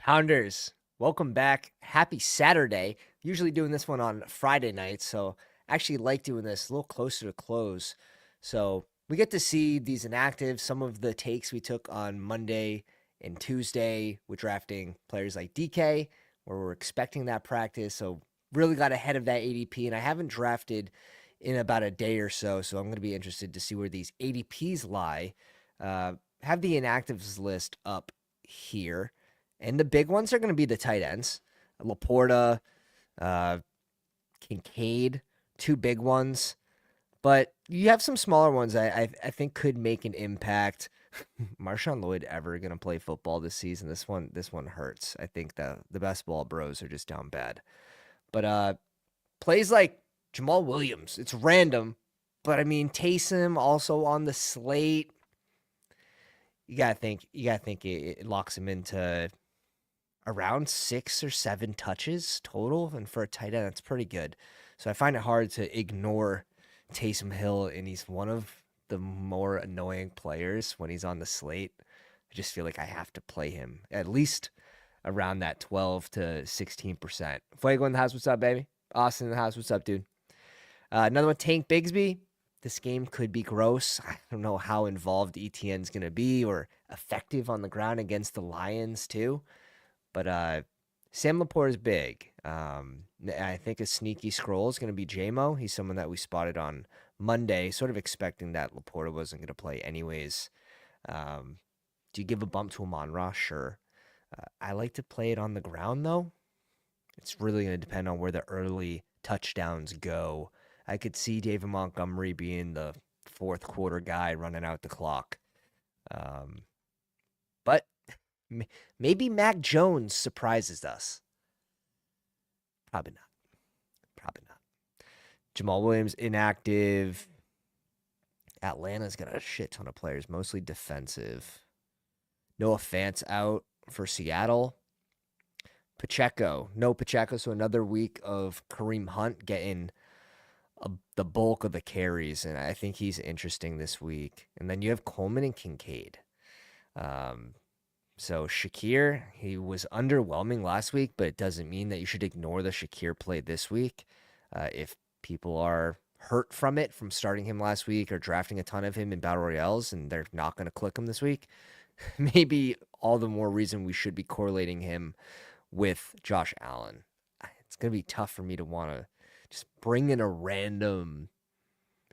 Pounders, welcome back. Happy Saturday. Usually doing this one on Friday night, so I actually like doing this a little closer to close. So we get to see these inactives, some of the takes we took on Monday and Tuesday with drafting players like DK, where we're expecting that practice. So really got ahead of that ADP, and I haven't drafted in about a day or so. So I'm going to be interested to see where these ADPs lie. Have the inactives list up here. And the big ones are going to be the tight ends. Laporta, uh, Kincaid, two big ones. But you have some smaller ones I think could make an impact. Marshawn Lloyd ever going to play football this season? This one hurts. I think the best ball bros are just down bad. But plays like Jamal Williams, it's random. But I mean Taysom also on the slate. You gotta think it locks him into around 6 or 7 touches total, and for a tight end, that's pretty good. So I find it hard to ignore Taysom Hill, and he's one of the more annoying players when he's on the slate. I just feel like I have to play him at least around that 12 to 16%. Fuego in the house, what's up, baby? Austin in the house, what's up, dude? Another one, Tank Bigsby. This game could be gross. I don't know how involved ETN's going to be or effective on the ground against the Lions, too. But Sam Laporte is big. I think a sneaky scroll is going to be JMO. He's someone that we spotted on Monday, sort of expecting that Laporta wasn't going to play anyways. Do you give a bump to Amon-Ra? Sure. I like to play it on the ground, though. It's really going to depend on where the early touchdowns go. I could see David Montgomery being the fourth quarter guy running out the clock. But maybe Mac Jones surprises us. Probably not. Probably not. Jamal Williams inactive. Atlanta's got a shit ton of players, mostly defensive. Noah Fant's out for Seattle. Pacheco. No Pacheco, so another week of Kareem Hunt getting the bulk of the carries, and I think he's interesting this week. And then you have Coleman and Kincaid. So Shakir, he was underwhelming last week, but it doesn't mean that you should ignore the Shakir play this week. If people are hurt from it, from starting him last week or drafting a ton of him in Battle Royales, and they're not going to click him this week, maybe all the more reason we should be correlating him with Josh Allen. It's going to be tough for me to want to just bring in a random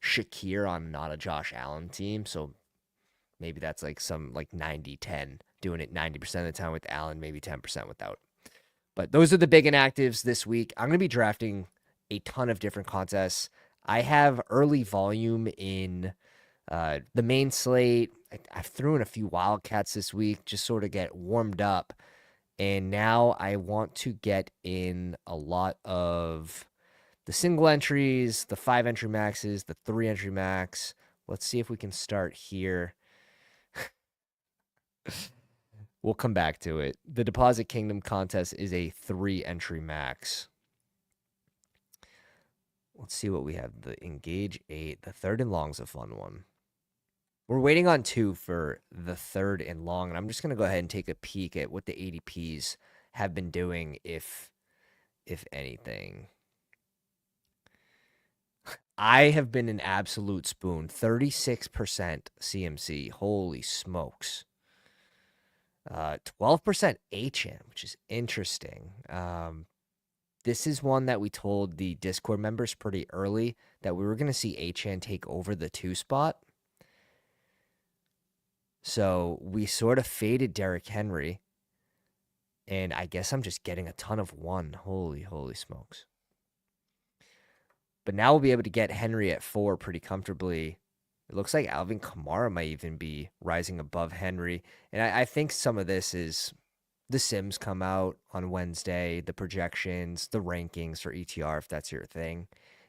Shakir on not a Josh Allen team. So maybe that's like some like 90-10, doing it 90% of the time with Allen, maybe 10% without. But those are the big inactives this week. I'm going to be drafting a ton of different contests. I have early volume in the main slate. I threw in a few Wildcats this week, just sort of get warmed up. And now I want to get in a lot of the single entries, the 5 entry maxes, the 3 entry max. Let's see if we can start here. We'll come back to it. The Deposit Kingdom contest is a 3 entry max. Let's see what we have. The Engage 8. The third and long's a fun one. We're waiting on 2 for the third and long, and I'm just going to go ahead and take a peek at what the ADPs have been doing, if anything. I have been an absolute spoon. 36% CMC. Holy smokes. 12% HN, which is interesting. This is one that we told the Discord members pretty early that we were going to see HN take over the 2 spot. So we sort of faded Derrick Henry. And I guess I'm just getting a ton of 1. Holy smokes. But now we'll be able to get Henry at 4 pretty comfortably. It looks like Alvin Kamara might even be rising above Henry. And I think some of this is the Sims come out on Wednesday, the projections, the rankings for ETR, if that's your thing.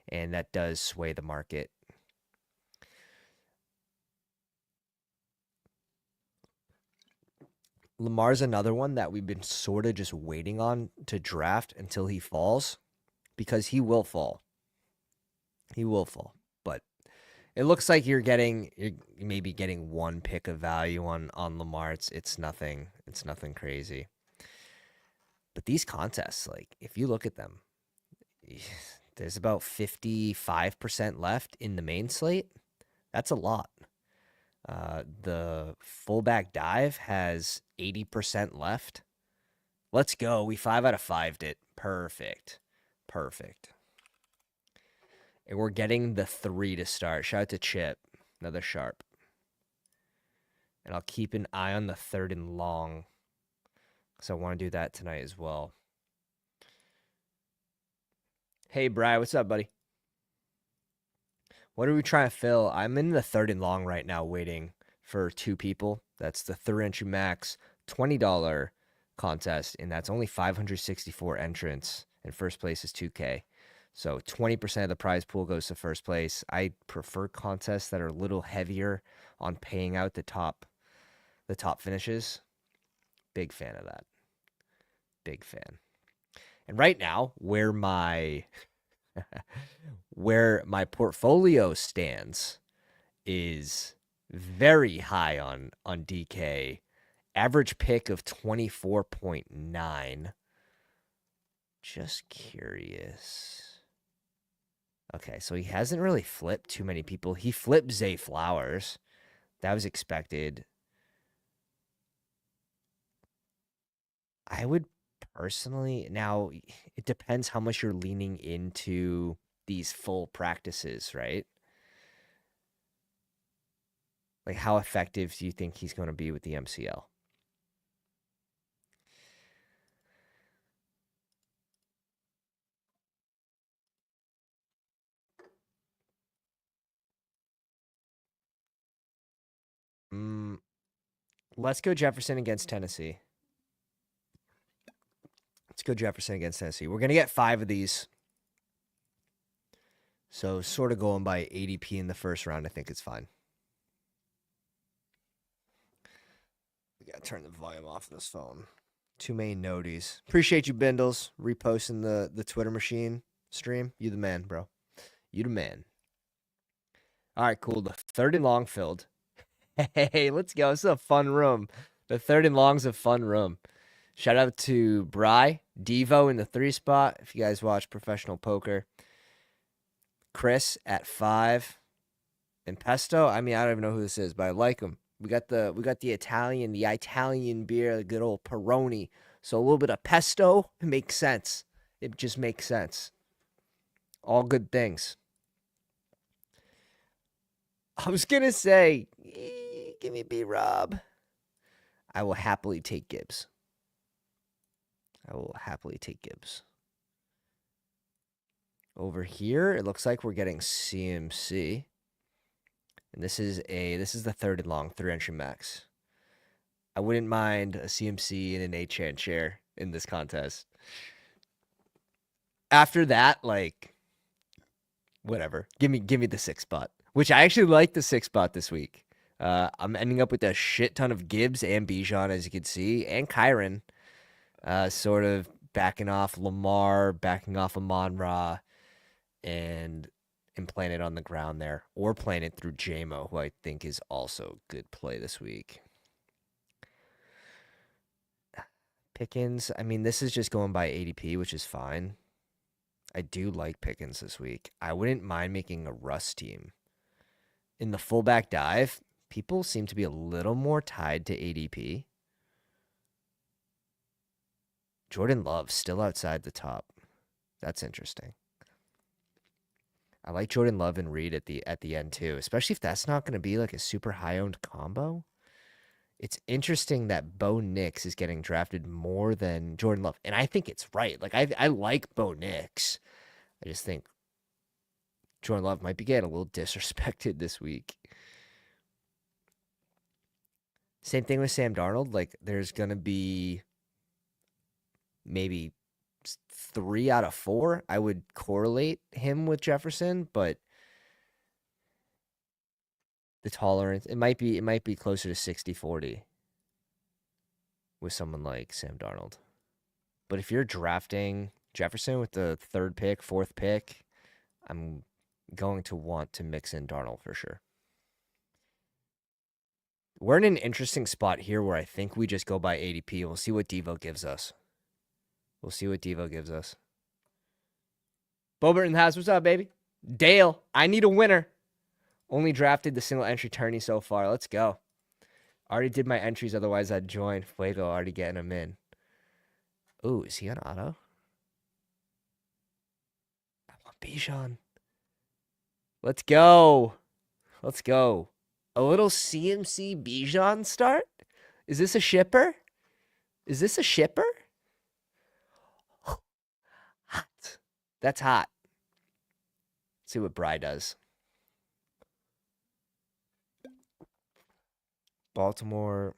And that does sway the market. Lamar's another one that we've been sort of just waiting on to draft until he falls, because he will fall. He will fall. But it looks like you're maybe getting 1 pick of value on Lamar. It's nothing crazy. But these contests, like, if you look at them, there's about 55% left in the main slate. That's a lot. The fullback dive has 80% left. Let's go. We 5 out of 5'd it. Perfect. Perfect. And we're getting the 3 to start. Shout out to Chip. Another sharp. And I'll keep an eye on the 3rd and long, because I want to do that tonight as well. Hey, Bri, what's up, buddy? What are we trying to fill? I'm in the 3rd and long right now waiting for 2 people. That's the 3-entry max $20 contest, and that's only 564 entrants, and first place is $2K. So 20% of the prize pool goes to first place. I prefer contests that are a little heavier on paying out the top finishes. Big fan of that. Big fan. And right now, where my portfolio stands is very high on DK. Average pick of 24.9. Just curious. Okay, so he hasn't really flipped too many people. He flipped Zay Flowers. That was expected. I would personally, now it depends how much you're leaning into these full practices, right? Like, how effective do you think he's going to be with the MCL? Let's go Jefferson against Tennessee. Let's go Jefferson against Tennessee. We're going to get 5 of these. So sort of going by ADP in the first round, I think it's fine. We got to turn the volume off this phone. Too many noties. Appreciate you, Bindles, reposting the Twitter machine stream. You the man, bro. You the man. All right, cool. The 3rd and long filled. Hey, let's go. This is a fun room. The 3rd and long's a fun room. Shout out to Bry, Devo in the 3 spot. If you guys watch professional poker. Chris at 5. And Pesto, I mean, I don't even know who this is, but I like him. We got the Italian beer, the good old Peroni. So a little bit of pesto, it makes sense. It just makes sense. All good things. I was gonna say, give me B-Rob. I will happily take Gibbs. Over here, it looks like we're getting CMC. And this is the 3rd and long, 3-entry max. I wouldn't mind a CMC and an 8-chan chair in this contest. After that, like, whatever. Give me the 6 spot, which I actually like the 6 spot this week. I'm ending up with a shit ton of Gibbs and Bijan, as you can see, and Kyron. Sort of backing off Lamar, backing off Amon-Ra, and playing it on the ground there, or playing it through JMO, who I think is also a good play this week. Pickens, I mean, this is just going by ADP, which is fine. I do like Pickens this week. I wouldn't mind making a Russ team. In the fullback dive, people seem to be a little more tied to ADP. Jordan Love still outside the top. That's interesting. I like Jordan Love and Reed at the end too, especially if that's not going to be like a super high-owned combo. It's interesting that Bo Nix is getting drafted more than Jordan Love, and I think it's right. Like, I like Bo Nix. I just think Jordan Love might be getting a little disrespected this week. Same thing with Sam Darnold. Like, there's going to be maybe 3 out of 4 I would correlate him with Jefferson, but the tolerance, it might be closer to 60-40 with someone like Sam Darnold. But if you're drafting Jefferson with the 3rd pick, 4th pick, I'm going to want to mix in Darnold for sure. We're in an interesting spot here where I think we just go by ADP. We'll see what Devo gives us. We'll see what Devo gives us. Bobert in the house. What's up, baby? Dale, I need a winner. Only drafted the single entry tourney so far. Let's go. Already did my entries, otherwise I'd join. Fuego already getting them in. Ooh, is he on auto? I want Bijan. Let's go. Let's go. A little CMC Bijan start? Is this a shipper? Is this a shipper? Hot. That's hot. Let's see what Bry does. Baltimore.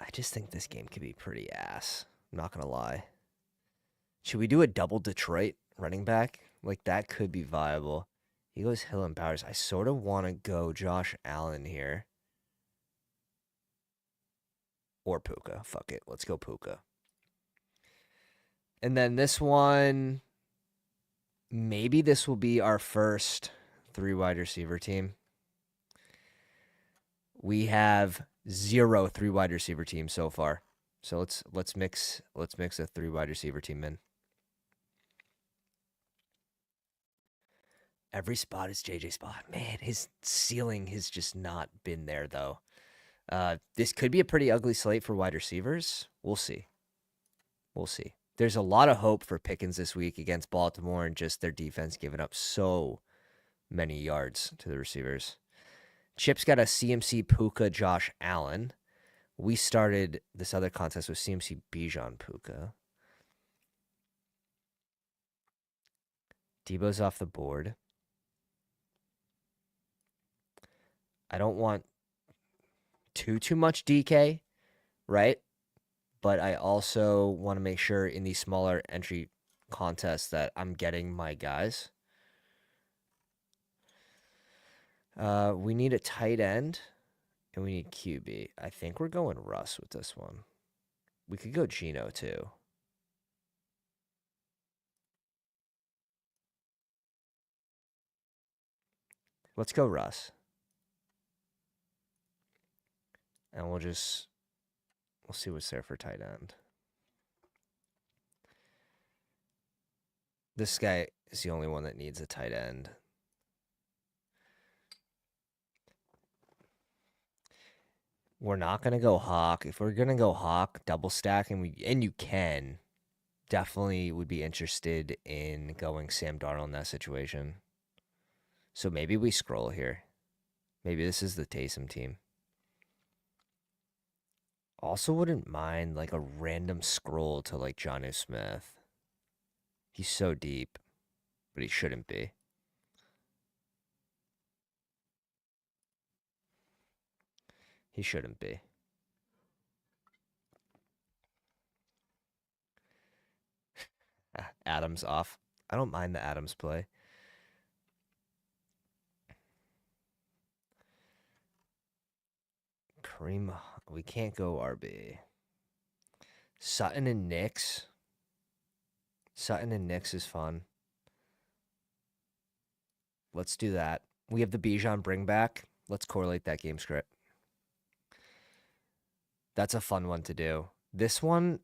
I just think this game could be pretty ass. I'm not going to lie. Should we do a double Detroit running back? Like, that could be viable. He goes Hill and Bowers. I sort of want to go Josh Allen here. Or Puka. Fuck it. Let's go Puka. And then this one, maybe this will be our first 3 wide receiver team. We have 0 3 wide receiver teams so far. So let's mix a 3 wide receiver team in. Every spot is JJ spot. Man, his ceiling has just not been there though. This could be a pretty ugly slate for wide receivers. We'll see. We'll see. There's a lot of hope for Pickens this week against Baltimore and just their defense giving up so many yards to the receivers. Chip's got a CMC Puka Josh Allen. We started this other contest with CMC Bijan Puka. Debo's off the board. I don't want too much DK, right? But I also want to make sure in these smaller entry contests that I'm getting my guys. We need a tight end, and we need QB. I think we're going Russ with this one. We could go Geno, too. Let's go Russ. And we'll see what's there for tight end. This guy is the only one that needs a tight end. We're not going to go Hawk. If we're going to go Hawk, double stack, and you can, definitely would be interested in going Sam Darnold in that situation. So maybe we scroll here. Maybe this is the Taysom team. Also wouldn't mind like a random scroll to like Jonnu Smith. He's so deep, but he shouldn't be. He shouldn't be. Adams off. I don't mind the Adams play. Kareem, we can't go RB. Sutton and Knicks. Sutton and Knicks is fun. Let's do that. We have the Bijan bring back. Let's correlate that game script. That's a fun one to do. This one,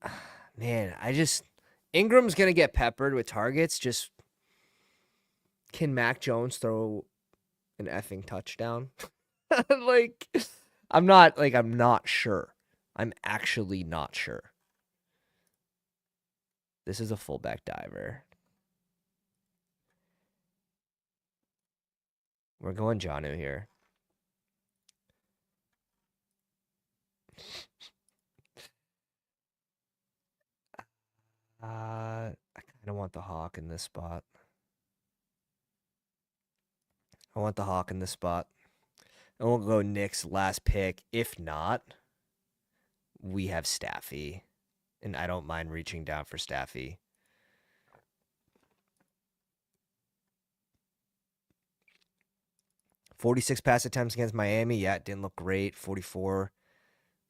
man, Ingram's going to get peppered with targets. Just can Mac Jones throw an effing touchdown? I'm not sure. I'm actually not sure. This is a fullback diver. We're going Jonnu here. I kind of want the Hawk in this spot. And we'll go Knicks last pick. If not, we have Staffy. And I don't mind reaching down for Staffy. .46 pass attempts against Miami. Yeah, it didn't look great. 44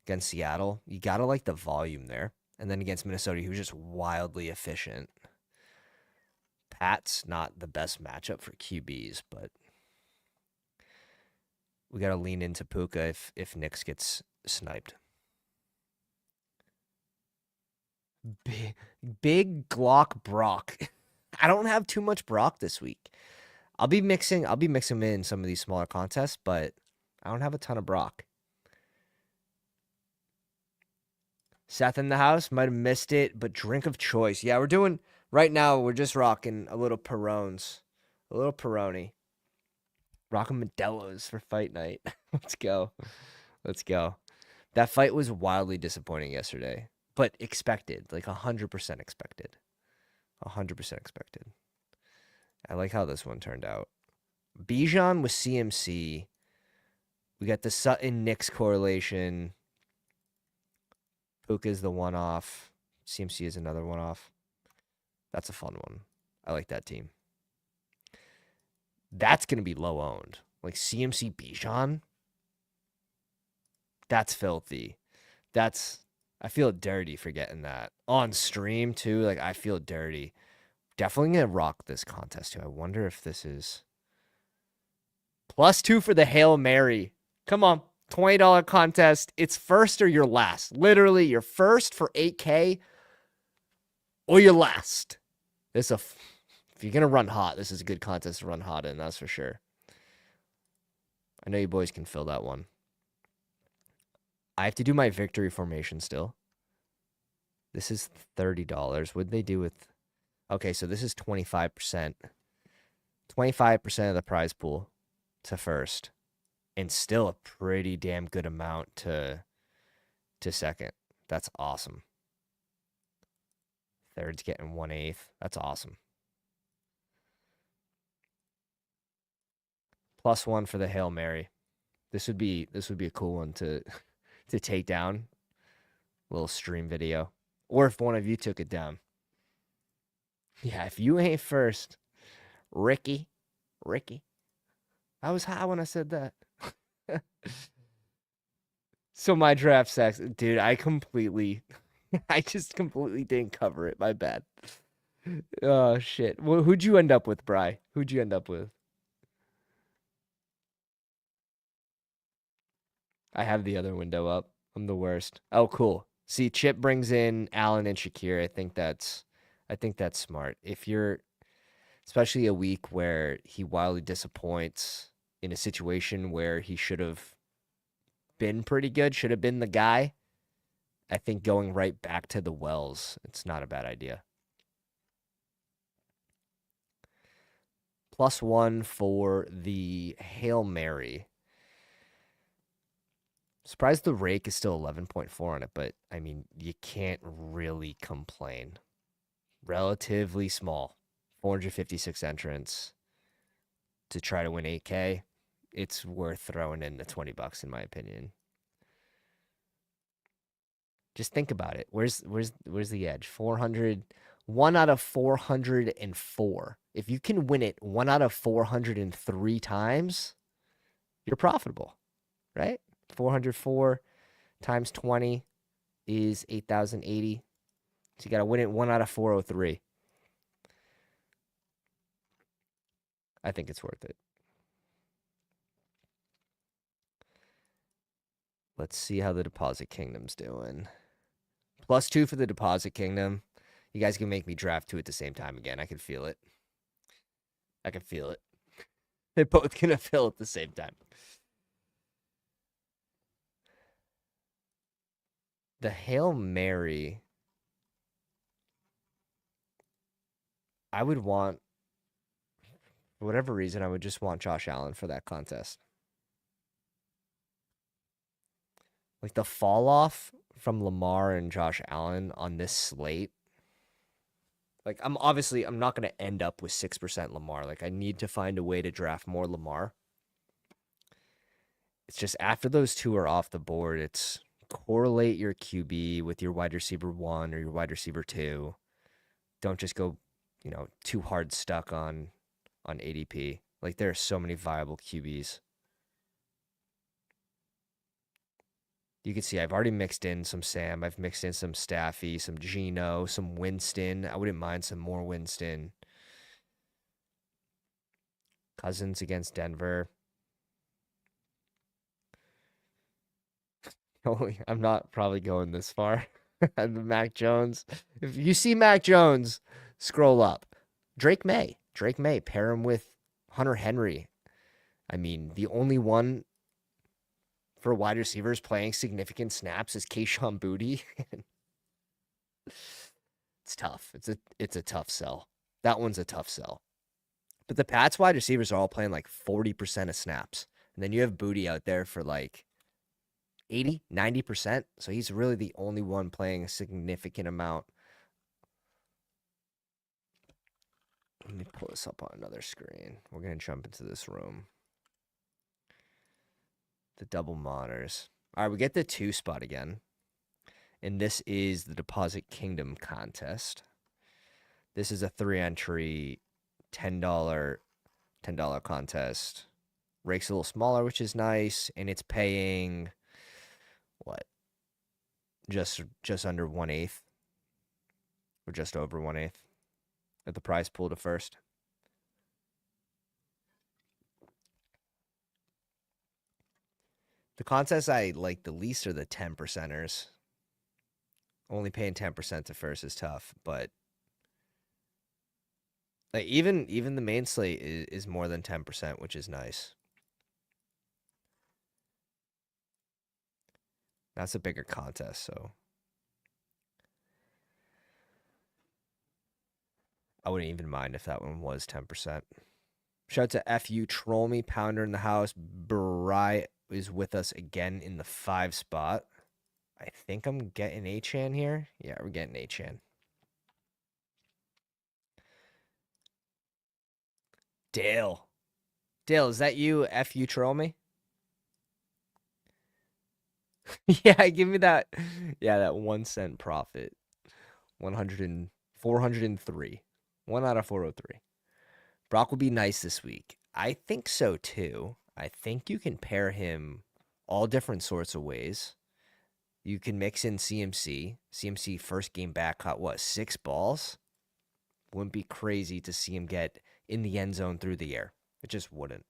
against Seattle. You got to like the volume there. And then against Minnesota, he was just wildly efficient. Pat's not the best matchup for QBs, but we got to lean into Puka if Knicks gets sniped. Big Glock Brock. I don't have too much Brock this week. I'll be mixing in some of these smaller contests, but I don't have a ton of Brock. Seth in the house, might have missed it, but drink of choice. Yeah, right now, we're just rocking a little Perones. A little Peroni. Rocking Modelo's for fight night. Let's go. Let's go. That fight was wildly disappointing yesterday, but expected, like 100% expected. 100% expected. I like how this one turned out. Bijan with CMC. We got the Sutton Knicks correlation. Puka's the one off. CMC is another one off. That's a fun one. I like that team. That's going to be low owned. Like CMC Bijan. That's filthy. I feel dirty for getting that. On stream, too. Like, I feel dirty. Definitely going to rock this contest, too. I wonder if this is... +2 for the Hail Mary. Come on. $20 contest. It's first or your last. Literally, you're first for 8K or your last. If you're going to run hot, this is a good contest to run hot in, that's for sure. I know you boys can fill that one. I have to do my victory formation still. This is $30. What'd they do with... Okay, so this is 25%. 25% of the prize pool to first. And still a pretty damn good amount to second. That's awesome. Third's getting 1/8. That's awesome. +1 for the Hail Mary. This would be a cool one to take down. Little stream video. Or if one of you took it down. Yeah, if you ain't first, Ricky. I was high when I said that. So my draft stacks, dude, I just completely didn't cover it. My bad. Oh, shit. Well, who'd you end up with, Bri? Who'd you end up with? I have the other window up. I'm the worst. Oh, cool. See, Chip brings in Allen and Shakir. I think that's smart. If you're, especially a week where he wildly disappoints in a situation where he should have been pretty good, should have been the guy, I think going right back to the wells, it's not a bad idea. +1 for the Hail Mary. Surprised the rake is still 11.4 on it, but I mean, you can't really complain. Relatively small. 456 entrants to try to win 8K. It's worth throwing in the $20 in my opinion. Just think about it. Where's the edge? 400, 1 out of 404. If you can win it 1 out of 403 times, you're profitable, right? 404 times 20 is 8,080. So you got to win it 1 out of 403. I think it's worth it. Let's see how the Deposit Kingdom's doing. +2 for the Deposit Kingdom. You guys can make me draft 2 at the same time again. I can feel it. They're both going to fill at the same time. The Hail Mary. I would want, for whatever reason, I would just want Josh Allen for that contest. Like the fall off from Lamar and Josh Allen on this slate. Like I'm not going to end up with 6% Lamar. Like I need to find a way to draft more Lamar. It's just after those two are off the board, it's correlate your QB with your wide receiver 1 or your wide receiver 2. Don't just go, too hard stuck on ADP. Like there are so many viable QBs. You can see I've already mixed in some Sam. I've mixed in some Staffy, some Geno, some Winston. I wouldn't mind some more Winston. Cousins against Denver. I'm not probably going this far. The Mac Jones. If you see Mac Jones, scroll up. Drake May. Drake May. Pair him with Hunter Henry. I mean, the only one for wide receivers playing significant snaps is Kayshon Boutte. It's tough. It's a tough sell. That one's a tough sell. But the Pats wide receivers are all playing like 40% of snaps. And then you have Boutte out there for like 80, 90%. So he's really the only one playing a significant amount. Let me pull this up on another screen. We're going to jump into this room. The double monitors. All right, we get the 2 spot again. And this is the Deposit Kingdom contest. This is a 3-entry $10 contest. Rake's a little smaller, which is nice, and it's paying what? Just under 1/8, or just over 1/8 at the prize pool to first. The contests I like the least are the 10%ers. Only paying 10% to first is tough, but like even the main slate is more than 10%, which is nice. That's a bigger contest, so I wouldn't even mind if that one was 10%. Shout out to FU Troll Me, Pounder in the house. Bry is with us again in the 5 spot. I think I'm getting Achan here. Yeah, we're getting Achan. Dale. Dale, is that you, FU Troll Me? Yeah, give me that. Yeah, that 1 cent profit. 403. 1 out of 403. Brock will be nice this week. I think so too. I think you can pair him all different sorts of ways. You can mix in CMC. CMC first game back caught what, 6 balls? Wouldn't be crazy to see him get in the end zone through the air. It just wouldn't.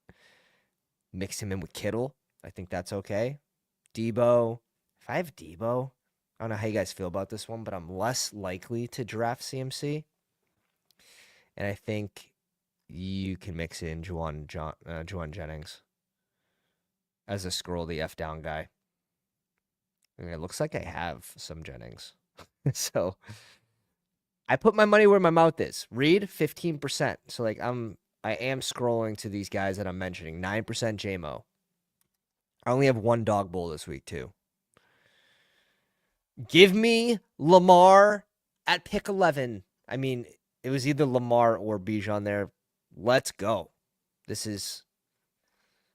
Mix him in with Kittle. I think that's okay. Debo. If I have Debo, I don't know how you guys feel about this one, but I'm less likely to draft CMC. And I think you can mix in Juwan Jennings as a scroll the F down guy. I mean, it looks like I have some Jennings. So I put my money where my mouth is. Reed, 15%. So like I am scrolling to these guys that I'm mentioning. 9% JMO. I only have 1 dog bowl this week too. Give me Lamar at pick 11. I mean, it was either Lamar or Bijan there. Let's go. This is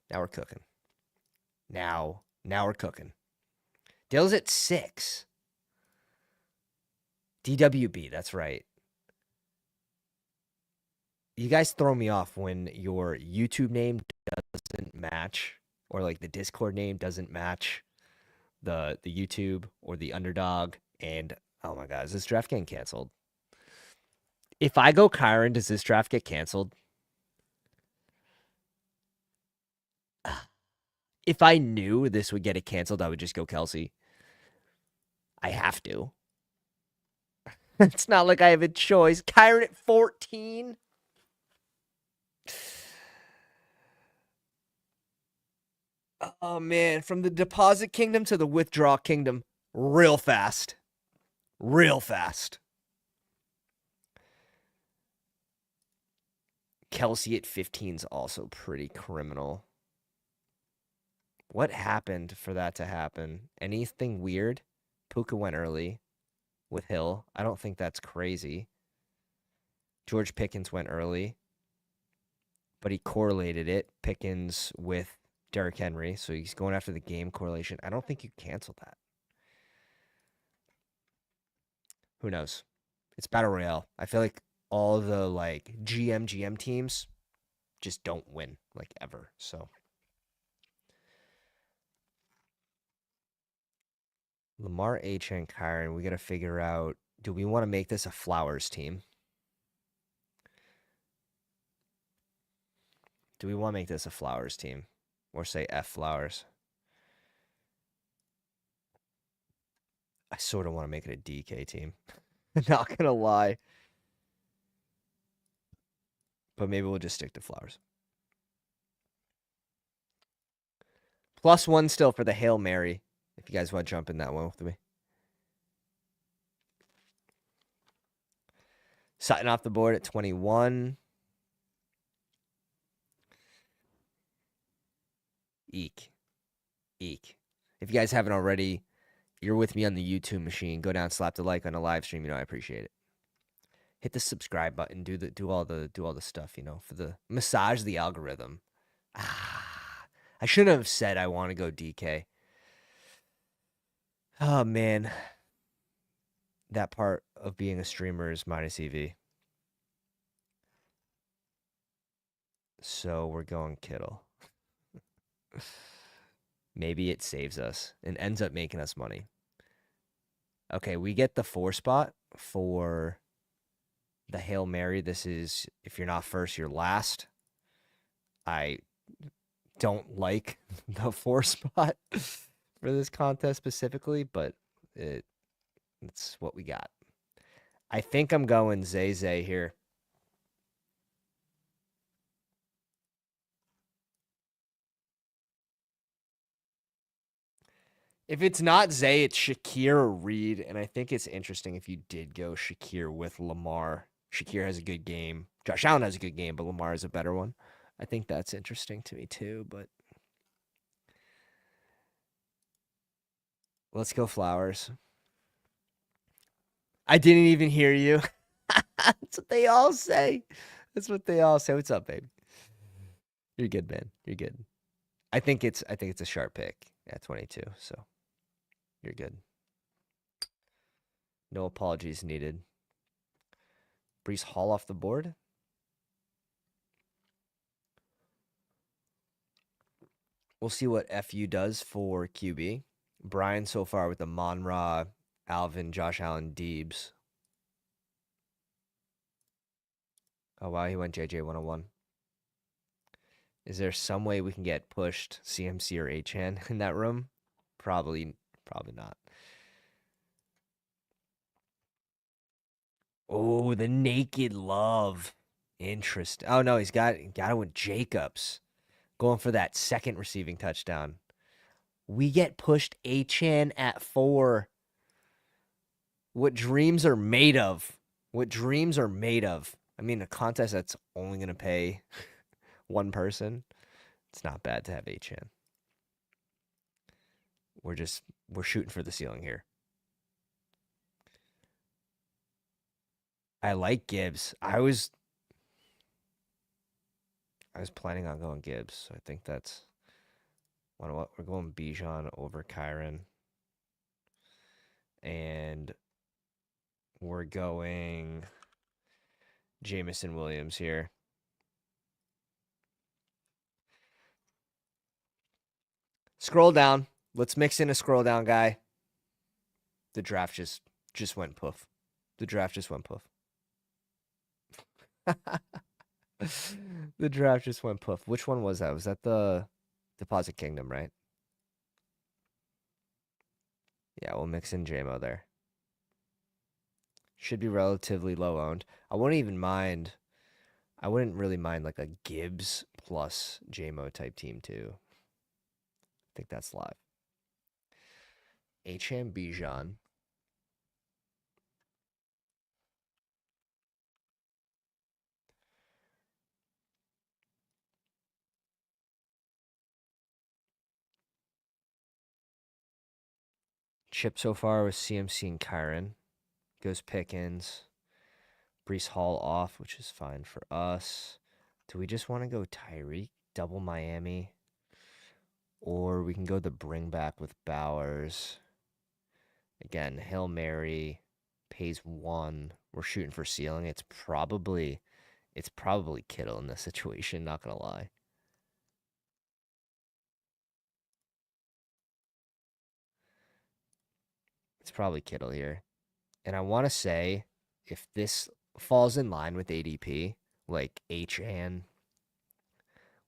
now we're cooking. Now we're cooking. Dale's at 6. DWB, that's right. You guys throw me off when your YouTube name doesn't match, or like the Discord name doesn't match the YouTube or the Underdog. And oh my god, is this draft getting canceled? If I go Kyron, does this draft get canceled? If I knew this would get it canceled, I would just go Kelsey. I have to. It's not like I have a choice. Kyron at 14. Oh man, from the deposit kingdom to the withdraw kingdom, real fast. Real fast. Kelsey at 15 is also pretty criminal. What happened for that to happen? Anything weird? Puka went early with Hill. I don't think that's crazy. George Pickens went early, but he correlated it, Pickens with Derrick Henry, so he's going after the game correlation. I don't think you cancel that. Who knows? It's Battle Royale. I feel like all the like GM teams just don't win like ever. So Lamar H and Kyron, we got to figure out, do we want to make this a Flowers team? Do we want to make this a Flowers team? Or say F Flowers? I sort of want to make it a DK team. Not gonna lie. But maybe we'll just stick to Flowers. +1 still for the Hail Mary. If you guys want to jump in that one with me. Sutton off the board at 21. Eek. Eek. If you guys haven't already, you're with me on the YouTube machine. Go down, slap the like on the live stream. You know, I appreciate it. Hit the subscribe button. Do all the stuff. You know, for the massage the algorithm. I shouldn't have said I want to go DK. Oh man, that part of being a streamer is minus EV. So we're going Kittle. Maybe it saves us and ends up making us money. Okay, we get the 4 spot for the Hail Mary. This is, if you're not first, you're last. I don't like the 4 spot for this contest specifically, but it's what we got. I think I'm going Zay here. If it's not Zay, it's Shakir or Reed, and I think it's interesting if you did go Shakir with Lamar. Shakir has a good game. Josh Allen has a good game, but Lamar has a better one. I think that's interesting to me too, but let's go Flowers. I didn't even hear you. That's what they all say. That's what they all say. What's up, baby? You're good, man. You're good. I think it's a sharp pick at 22, so you're good. No apologies needed. Brees Hall off the board. We'll see what FU does for QB. Brian so far with the Monra, Alvin, Josh Allen, Deebs. Oh, wow, he went JJ 101. Is there some way we can get pushed CMC or Achan in that room? Probably not. Oh, the Naked Love. Interesting. Oh, no, he's got it with Jacobs. Going for that second receiving touchdown. We get pushed Achan at 4. What dreams are made of. What dreams are made of. I mean, a contest that's only going to pay one person. It's not bad to have Achan. We're shooting for the ceiling here. I like Gibbs. I was planning on going Gibbs, so I think that's what we're going Bijan over Kyron. And we're going Jamison Williams here. Scroll down. Let's mix in a scroll down guy. The draft just went poof. The draft just went poof. The draft just went poof. Which one was that? Was that the Deposit Kingdom, right? Yeah, we'll mix in JMO there. Should be relatively low owned. I wouldn't really mind like a Gibbs plus JMO type team too. I think that's live. HM Bijan. Chip so far with CMC and Kyron. Goes Pickens. Brees Hall off, which is fine for us. Do we just want to go Tyreek, double Miami? Or we can go the bring back with Bowers. Again, Hail Mary pays 1. We're shooting for ceiling. It's probably Kittle in this situation, not gonna lie. It's probably Kittle here. And I want to say, if this falls in line with ADP, like HN,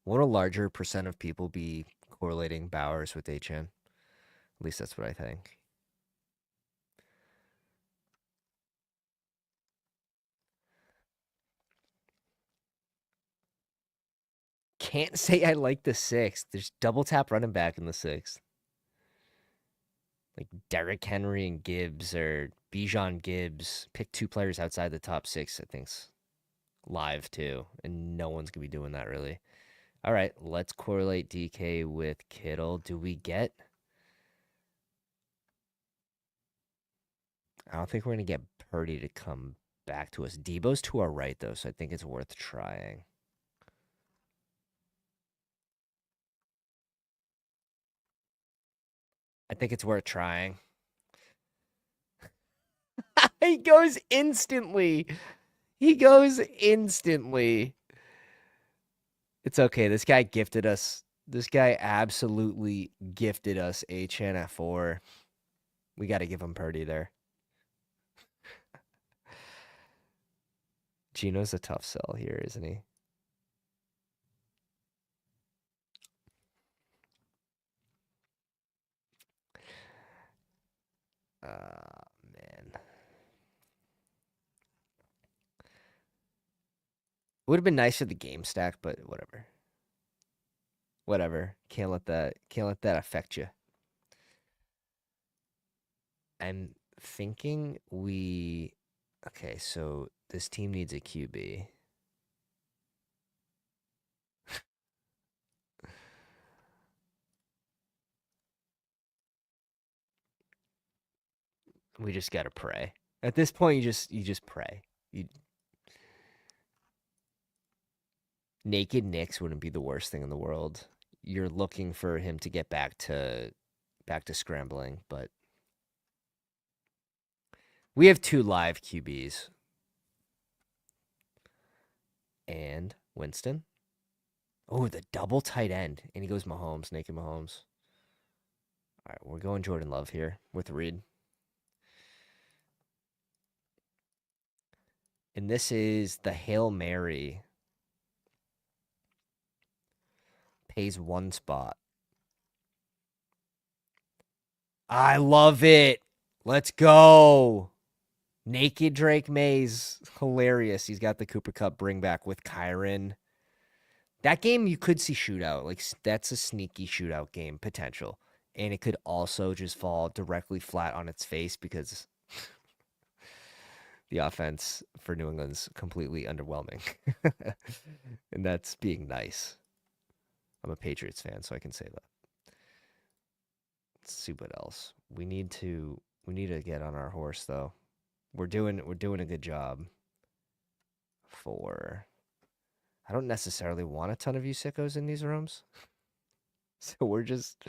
won't a larger percent of people be correlating Bowers with HN? At least that's what I think. can't say I like the 6th. There's double tap running back in the 6th. Like Derrick Henry and Gibbs or Bijan Gibbs. Pick 2 players outside the top 6, I think's live too. And no one's going to be doing that really. All right, let's correlate DK with Kittle. Do we get... I don't think we're going to get Purdy to come back to us. Debo's to our right, though, so I think it's worth trying. I think it's worth trying. He goes instantly. He goes instantly. It's okay. This guy gifted us. This guy absolutely gifted us HN at 4. We got to give him Purdy there. Gino's a tough sell here, isn't he? Man. Would have been nice for the game stack, but whatever. Whatever. Can't let that affect you. I'm thinking okay, so this team needs a QB. We just gotta pray. At this point, you just pray. Naked Knicks wouldn't be the worst thing in the world. You're looking for him to get back to scrambling, but we have 2 live QBs. And Winston. Oh, the double tight end. And he goes Mahomes, naked Mahomes. All right, we're going Jordan Love here with Reed. And this is the Hail Mary. Pays 1 spot. I love it. Let's go. Naked Drake Mays. Hilarious. He's got the Cooper Cup bring back with Kyron. That game you could see shootout. Like, that's a sneaky shootout game potential. And it could also just fall directly flat on its face because the offense for New England's completely underwhelming. And that's being nice. I'm a Patriots fan, so I can say that. Let's see what else. We need to get on our horse though. We're doing a good job. I don't necessarily want a ton of you sickos in these rooms. So we're just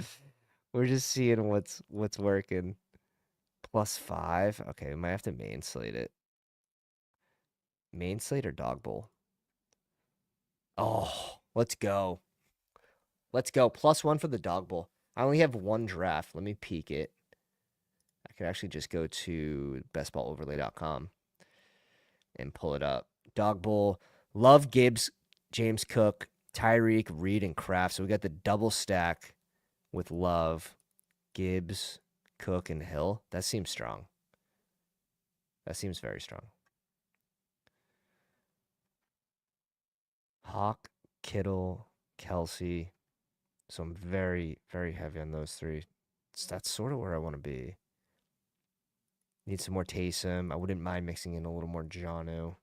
seeing what's working. +5. Okay, we might have to main slate it. Main slate or dog bowl? Oh, let's go. Let's go. +1 for the dog bowl. I only have 1 draft. Let me peek it. I could actually just go to bestballoverlay.com and pull it up. Dog bowl. Love, Gibbs, James Cook, Tyreek, Reed, and Kraft. So we got the double stack with Love, Gibbs, Cook, and Hill. That seems strong. That seems very strong. Hawk, Kittle, Kelsey. So I'm very, very heavy on those 3. That's sort of where I want to be. Need some more Taysom. I wouldn't mind mixing in a little more Jonnu.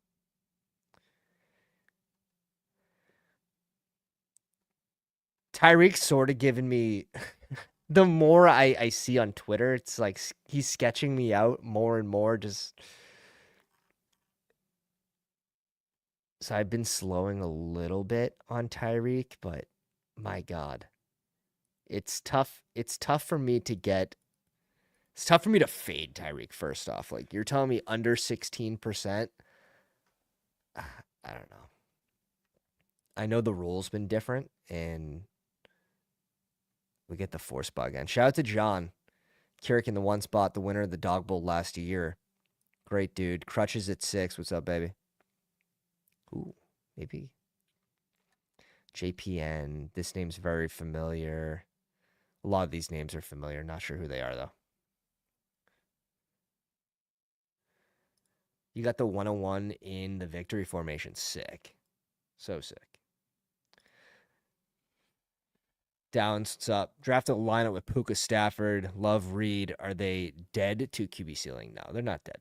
Tyreek's sort of giving me... the more I see on Twitter, it's like he's sketching me out more and more. Just... So I've been slowing a little bit on Tyreek, but my God. It's tough. It's tough for me to get... It's tough for me to fade Tyreek, first off. Like, you're telling me under 16%? I don't know. I know the rule's been different, and we get the 4 spot again. Shout out to John. Kirik in the 1 spot, the winner of the Dog Bowl last year. Great dude. Crutches at 6. What's up, baby? Ooh, maybe. JPN. This name's very familiar. A lot of these names are familiar. Not sure who they are, though. You got the 101 in the victory formation. Sick. So sick. Downs, what's up? Drafted a lineup with Puka, Stafford, Love, Reed. Are they dead to QB ceiling? No, they're not dead.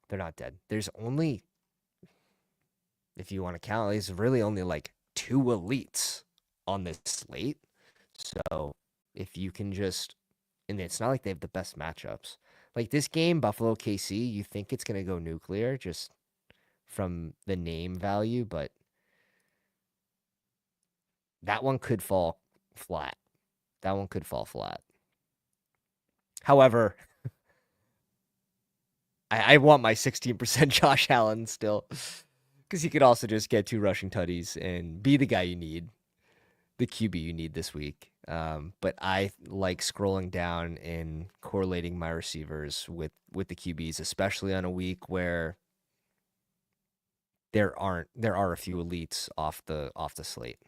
They're not dead. There's only, if you want to count, there's really only like 2 elites on this slate. So if you can just, and it's not like they have the best matchups. Like this game, Buffalo KC, you think it's gonna go nuclear just from the name value, but that one could fall flat. That one could fall flat. However, I want my 16% Josh Allen still. Because he could also just get 2 rushing tutties and be the guy you need, the QB you need this week. But I like scrolling down and correlating my receivers with the QBs, especially on a week where there are a few elites off the slate.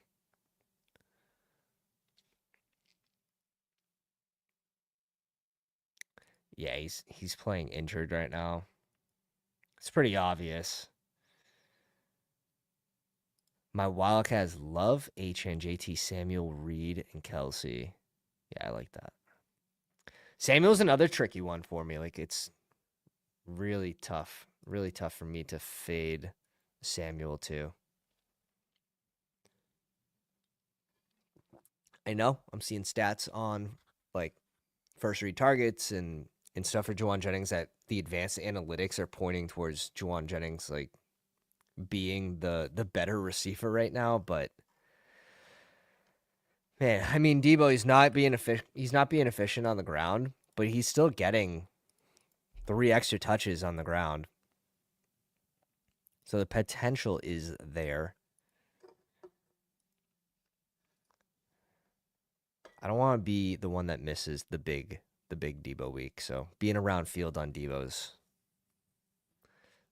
Yeah, he's playing injured right now. It's pretty obvious. My Wildcats love HN, JT, Samuel, Reed, and Kelsey. Yeah, I like that. Samuel's another tricky one for me. Like it's really tough for me to fade Samuel too. I know I'm seeing stats on like first read targets and stuff for Juwan Jennings that the advanced analytics are pointing towards Juwan Jennings like being the better receiver right now, but man, I mean Debo he's not being efficient on the ground, but he's still getting 3 extra touches on the ground. So the potential is there. I don't want to be the one that misses the big Debo week. So being around field on Debo's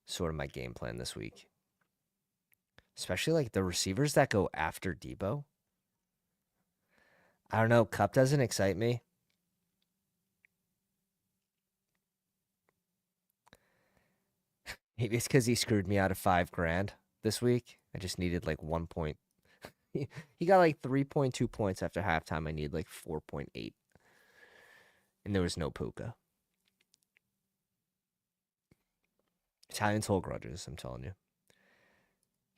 sort of my game plan this week. Especially like the receivers that go after Debo. I don't know. Cup doesn't excite me. Maybe it's because he screwed me out of $5,000 this week. I just needed like 1 point. He got like 3.2 points after halftime. I need like 4.8. And there was no Puka. Italians hold grudges, I'm telling you.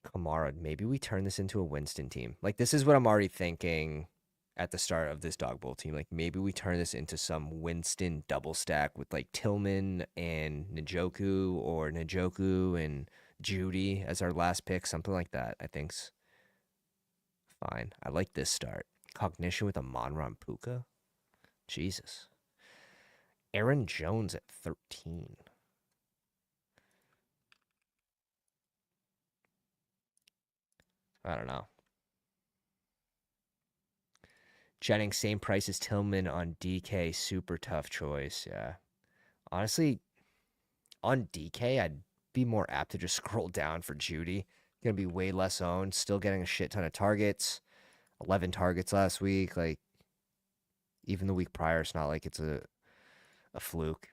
Kamara, maybe we turn this into a Winston team. Like, this is what I'm already thinking at the start of this dog bowl team. Like, maybe we turn this into some Winston double stack with like Tillman and Njoku or Njoku and Judy as our last pick. Something like that, I think's fine. I like this start. Cognition with a Monron Puka. Jesus. Aaron Jones at 13. I don't know. Jennings, same price as Tillman on DK. Super tough choice. Yeah. Honestly, on DK, I'd be more apt to just scroll down for Judy. Gonna be way less owned. Still getting a shit ton of targets. 11 targets last week. Like, even the week prior, it's not like it's a fluke.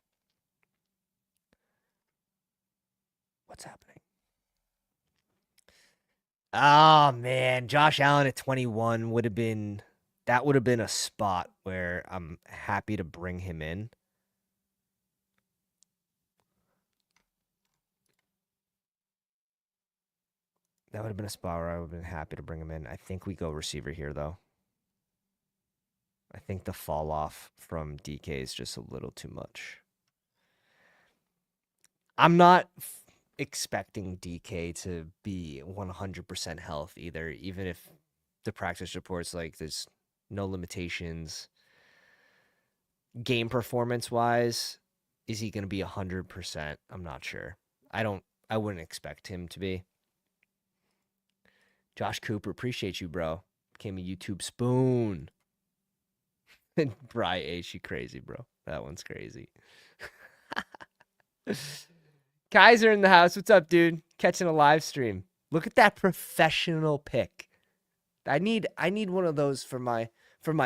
What's happening? Oh man, Josh Allen at 21 would have been a spot where I'm happy to bring him in. That would have been a spot where I would have been happy to bring him in. I think we go receiver here though. I think the fall off from DK is just a little too much. I'm not expecting DK to be 100% health either, even if the practice reports like there's no limitations. Game performance wise, is he going to be 100%? I'm not sure. I wouldn't expect him to be. Josh Cooper, appreciate you, bro. Became a YouTube spoon. And Bry H, you crazy, bro. That one's crazy. Kaiser in the house. What's up, dude? Catching a live stream. Look at that professional pick. I need one of those for my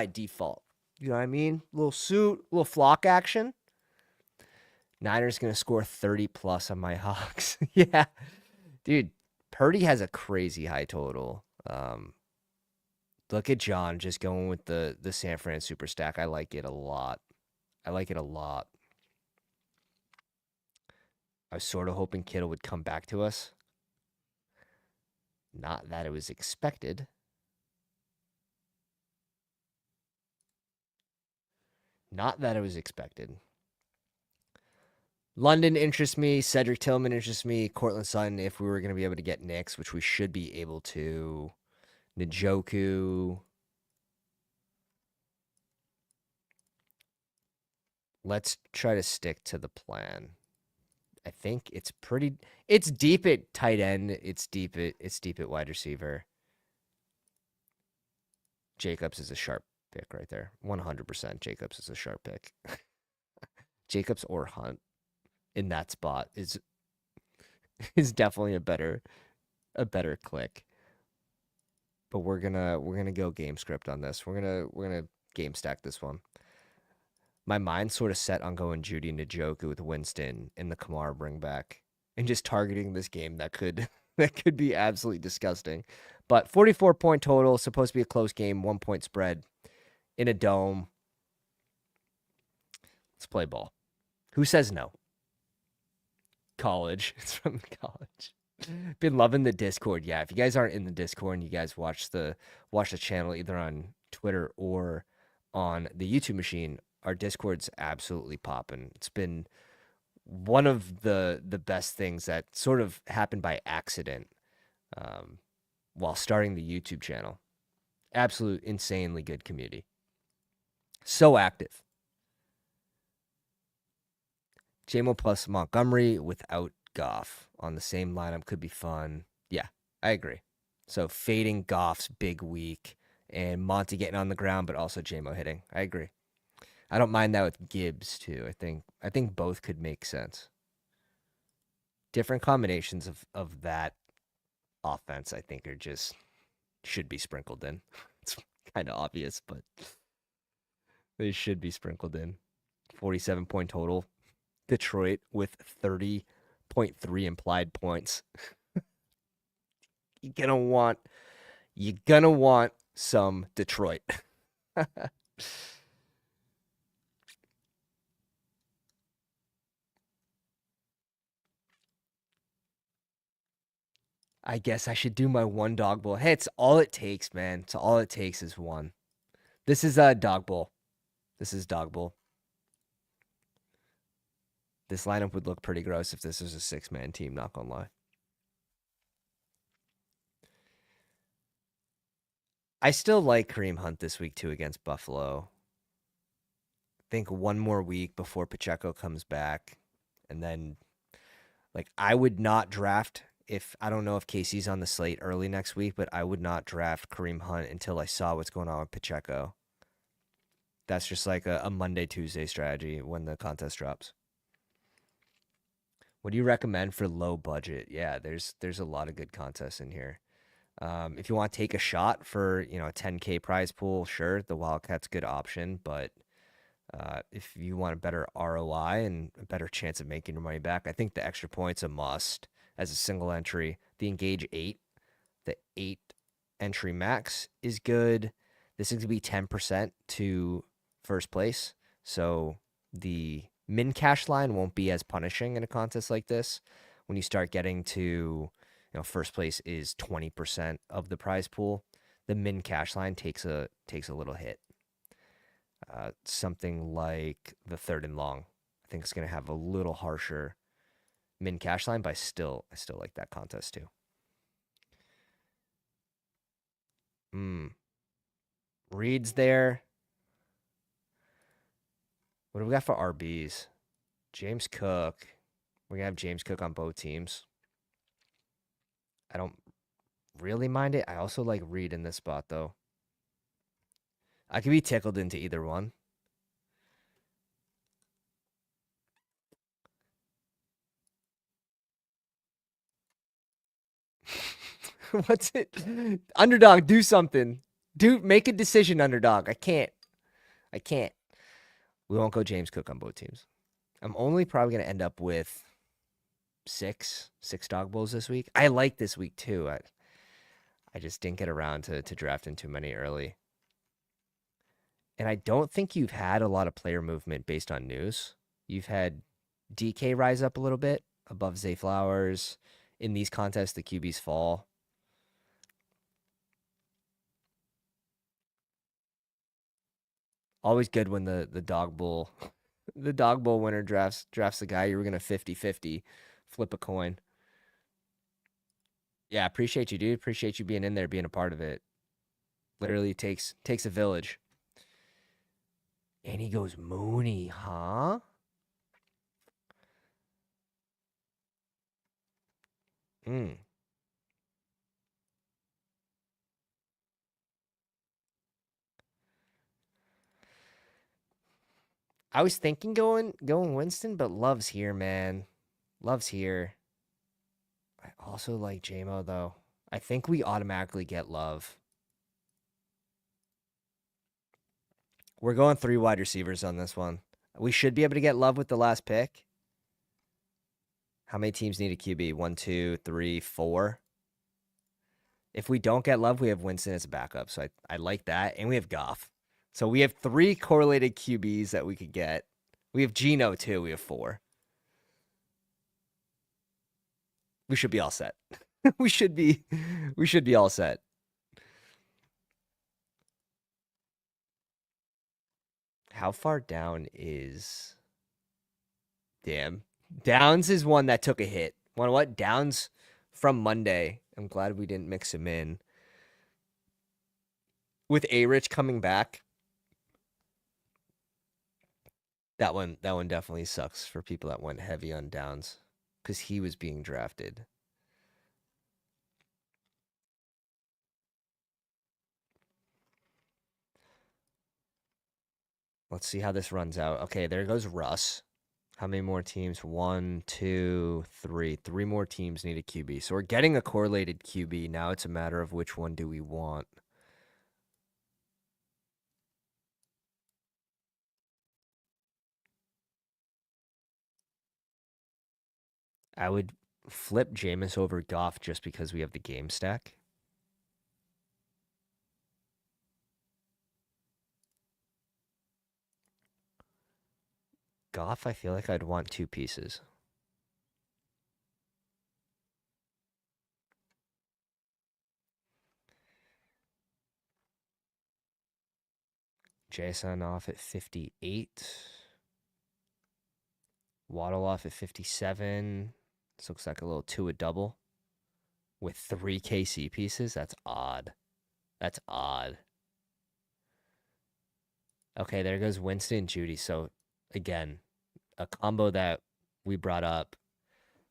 default. You know what I mean? Little suit, little flock action. Niners gonna score 30 plus on my Hawks. Yeah. Dude, Purdy has a crazy high total. Look at John just going with the San Fran super stack. I like it a lot. I like it a lot. I was sort of hoping Kittle would come back to us. Not that it was expected. Not that it was expected. London interests me. Cedric Tillman interests me. Cortland Sutton, if we were going to be able to get Knicks, which we should be able to. Njoku. Let's try to stick to the plan. I think it's deep at tight end. It's deep at wide receiver. Jacobs is a sharp pick right there. 100% Jacobs is a sharp pick. Jacobs or Hunt in that spot is definitely a better click. But we're gonna go game script on this. We're gonna game stack this one. My mind's sort of set on going Judy Njoku with Winston in the Kamara bring back and just targeting this game that could be absolutely disgusting. But 44-point total, supposed to be a close game, 1-point spread in a dome. Let's play ball. Who says no? College. It's from college. Been loving the Discord. Yeah, if you guys aren't in the Discord and you guys watch the channel either on Twitter or on the YouTube machine, our Discord's absolutely popping. It's been one of the best things that sort of happened by accident while starting the YouTube channel. Absolute insanely good community. So active. JMO plus Montgomery without Goff on the same lineup could be fun. Yeah, I agree. So fading Goff's big week and Monty getting on the ground, but also JMO hitting. I agree. I don't mind that with Gibbs too. I think both could make sense. Different combinations of that offense, I think, are just should be sprinkled in. It's kind of obvious, but they should be sprinkled in. 47-point total. Detroit with 30.3 implied points. You're gonna want some Detroit. I guess I should do my one dog bowl. Hey, it's all it takes, man. It's all it takes is one. This is a dog bowl. This is dog bowl. This lineup would look pretty gross if this was a 6-man team, not gonna lie. I still like Kareem Hunt this week too against Buffalo. I think one more week before Pacheco comes back. And then I would not draft I don't know if Casey's on the slate early next week, but I would not draft Kareem Hunt until I saw what's going on with Pacheco. That's just like a Monday, Tuesday strategy when the contest drops. What do you recommend for low budget? Yeah, there's a lot of good contests in here. If you want to take a shot for a 10K prize pool, sure, the Wildcat's a good option. But if you want a better ROI and a better chance of making your money back, I think the extra point's a must as a single entry. The Engage 8, the 8 entry max is good. This is going to be 10% to first place. So the min cash line won't be as punishing in a contest like this. When you start getting to, first place is 20% of the prize pool. The min cash line takes a little hit. Something like the third and long, I think it's going to have a little harsher min cash line, but I still like that contest too. Reed's there. What do we got for RBs? James Cook. We're going to have James Cook on both teams. I don't really mind it. I also like Reed in this spot, though. I could be tickled into either one. What's it? Underdog, do something. Make a decision, Underdog. I can't. We won't go James Cook on both teams. I'm only probably going to end up with six dog bowls this week. I like this week too. I just didn't get around to drafting too many early. And I don't think you've had a lot of player movement based on news. You've had DK rise up a little bit above Zay Flowers. In these contests, the QBs fall. Always good when the dog bull the dog bowl winner drafts the guy you were gonna 50-50 flip a coin. Yeah, appreciate you, dude. Appreciate you being in there, being a part of it. Literally takes a village. And he goes Mooney, huh? Hmm. I was thinking going Winston, but Love's here, man. Love's here. I also like JMO though. I think we automatically get Love. We're going 3 wide receivers on this one. We should be able to get Love with the last pick. How many teams need a QB? 1, 2, 3, 4. If we don't get Love, we have Winston as a backup. So I like that. And we have Goff. So we have 3 correlated QBs that we could get. We have Geno too. We have 4. We should be all set. we should be all set. How far down is damn. Downs is one that took a hit. Want what? Downs from Monday. I'm glad we didn't mix him in. With A-Rich coming back. That one definitely sucks for people that went heavy on Downs because he was being drafted. Let's see how this runs out. Okay, there goes Russ. How many more teams? 1, 2, 3. 3 more teams need a QB. So we're getting a correlated QB. Now it's a matter of which one do we want. I would flip Jameis over Goff just because we have the game stack. Goff, I feel like I'd want 2 pieces. Jason off at 58. Waddle off at 57. This looks like a little 2 a double with 3 KC pieces. That's odd. That's odd. Okay, there goes Winston and Judy. So again, a combo that we brought up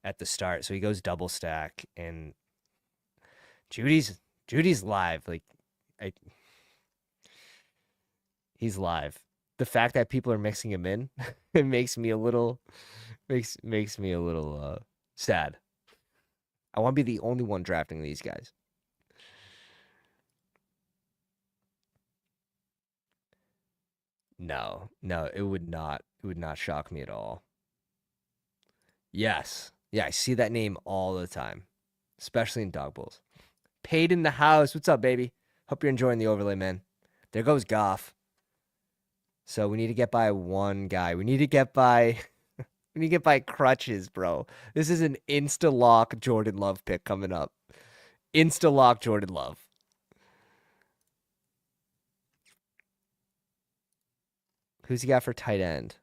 at the start. So he goes double stack and Judy's live. Like he's live. The fact that people are mixing him in, it makes me a little makes me a little sad. I want to be the only one drafting these guys. No, it would not. It would not shock me at all. Yes. Yeah, I see that name all the time, especially in dog bowls. Paid in the house. What's up, baby? Hope you're enjoying the overlay, man. There goes Goff. So we need to get by one guy. We need to get by crutches, bro. This is an insta lock Jordan Love pick coming up. Insta lock Jordan Love. Who's he got for tight end?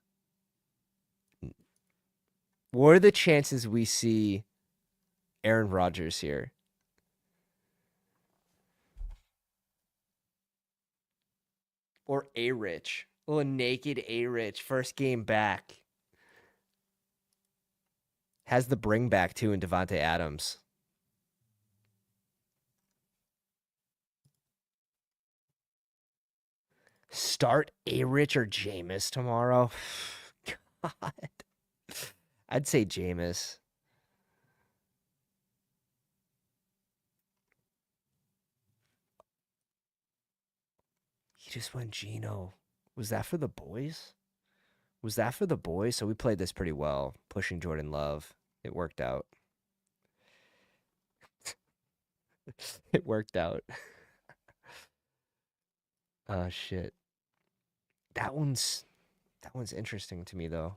What are the chances we see Aaron Rodgers here? Or A-Rich. Oh, a naked A-Rich. First game back. Has the bring back too in Devontae Adams. Start A-Rich or Jameis tomorrow? God. I'd say Jameis. He just went Geno. Was that for the boys? Was that for the boys? So we played this pretty well, pushing Jordan Love. It worked out. It worked out. Oh shit. That one's that one's interesting to me though.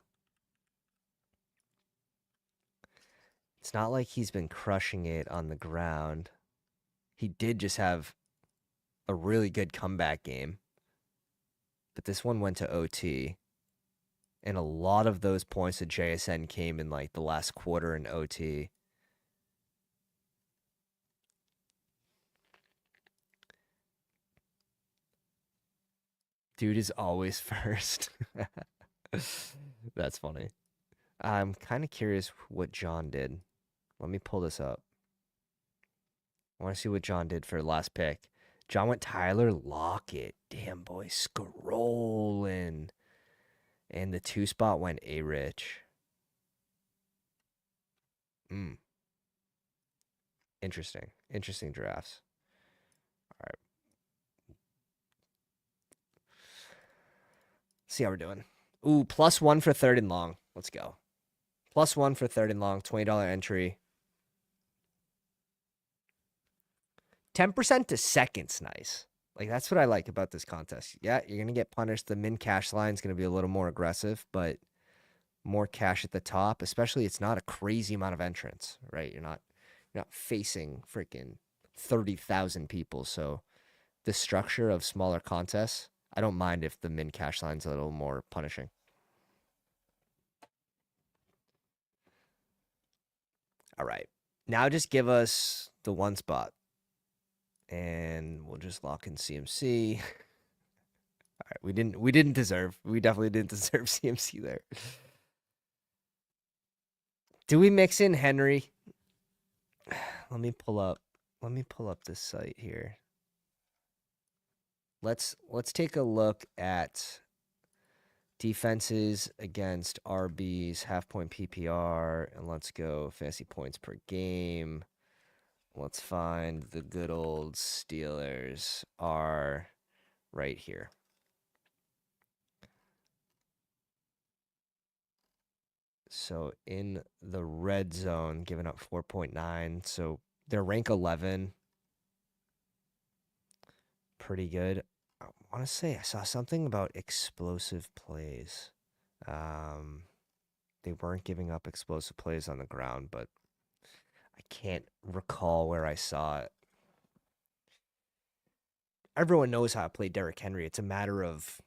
It's not like he's been crushing it on the ground. He did just have a really good comeback game, but this one went to OT, and a lot of those points at JSN came in like the last quarter in OT. Dude is always first. That's funny. I'm kind of curious what John did. Let me pull this up. I want to see what John did for last pick. John went Tyler Lockett. Damn, boy, scrolling. And the 2 spot went A-Rich. Mm, interesting. Interesting drafts. All right. See how we're doing. Ooh, +1 for third and long. Let's go. +1 for third and long. $20 entry. 10% to second's nice. Like, that's what I like about this contest. Yeah, you're going to get punished. The min cash line is going to be a little more aggressive, but more cash at the top, especially it's not a crazy amount of entrants, right? You're not facing freaking 30,000 people. So the structure of smaller contests, I don't mind if the min cash line's a little more punishing. All right. Now just give us the 1 spot. And we'll just lock in CMC. All right, we definitely didn't deserve CMC there. Do we mix in Henry? Let me pull up this site here. Let's take a look at defenses against RBs, half point PPR, and let's go fantasy points per game. Let's find the good old Steelers are right here. So in the red zone, giving up 4.9. So they're rank 11. Pretty good. I want to say I saw something about explosive plays. They weren't giving up explosive plays on the ground, but I can't recall where I saw it. Everyone knows how to play Derrick Henry. It's a matter of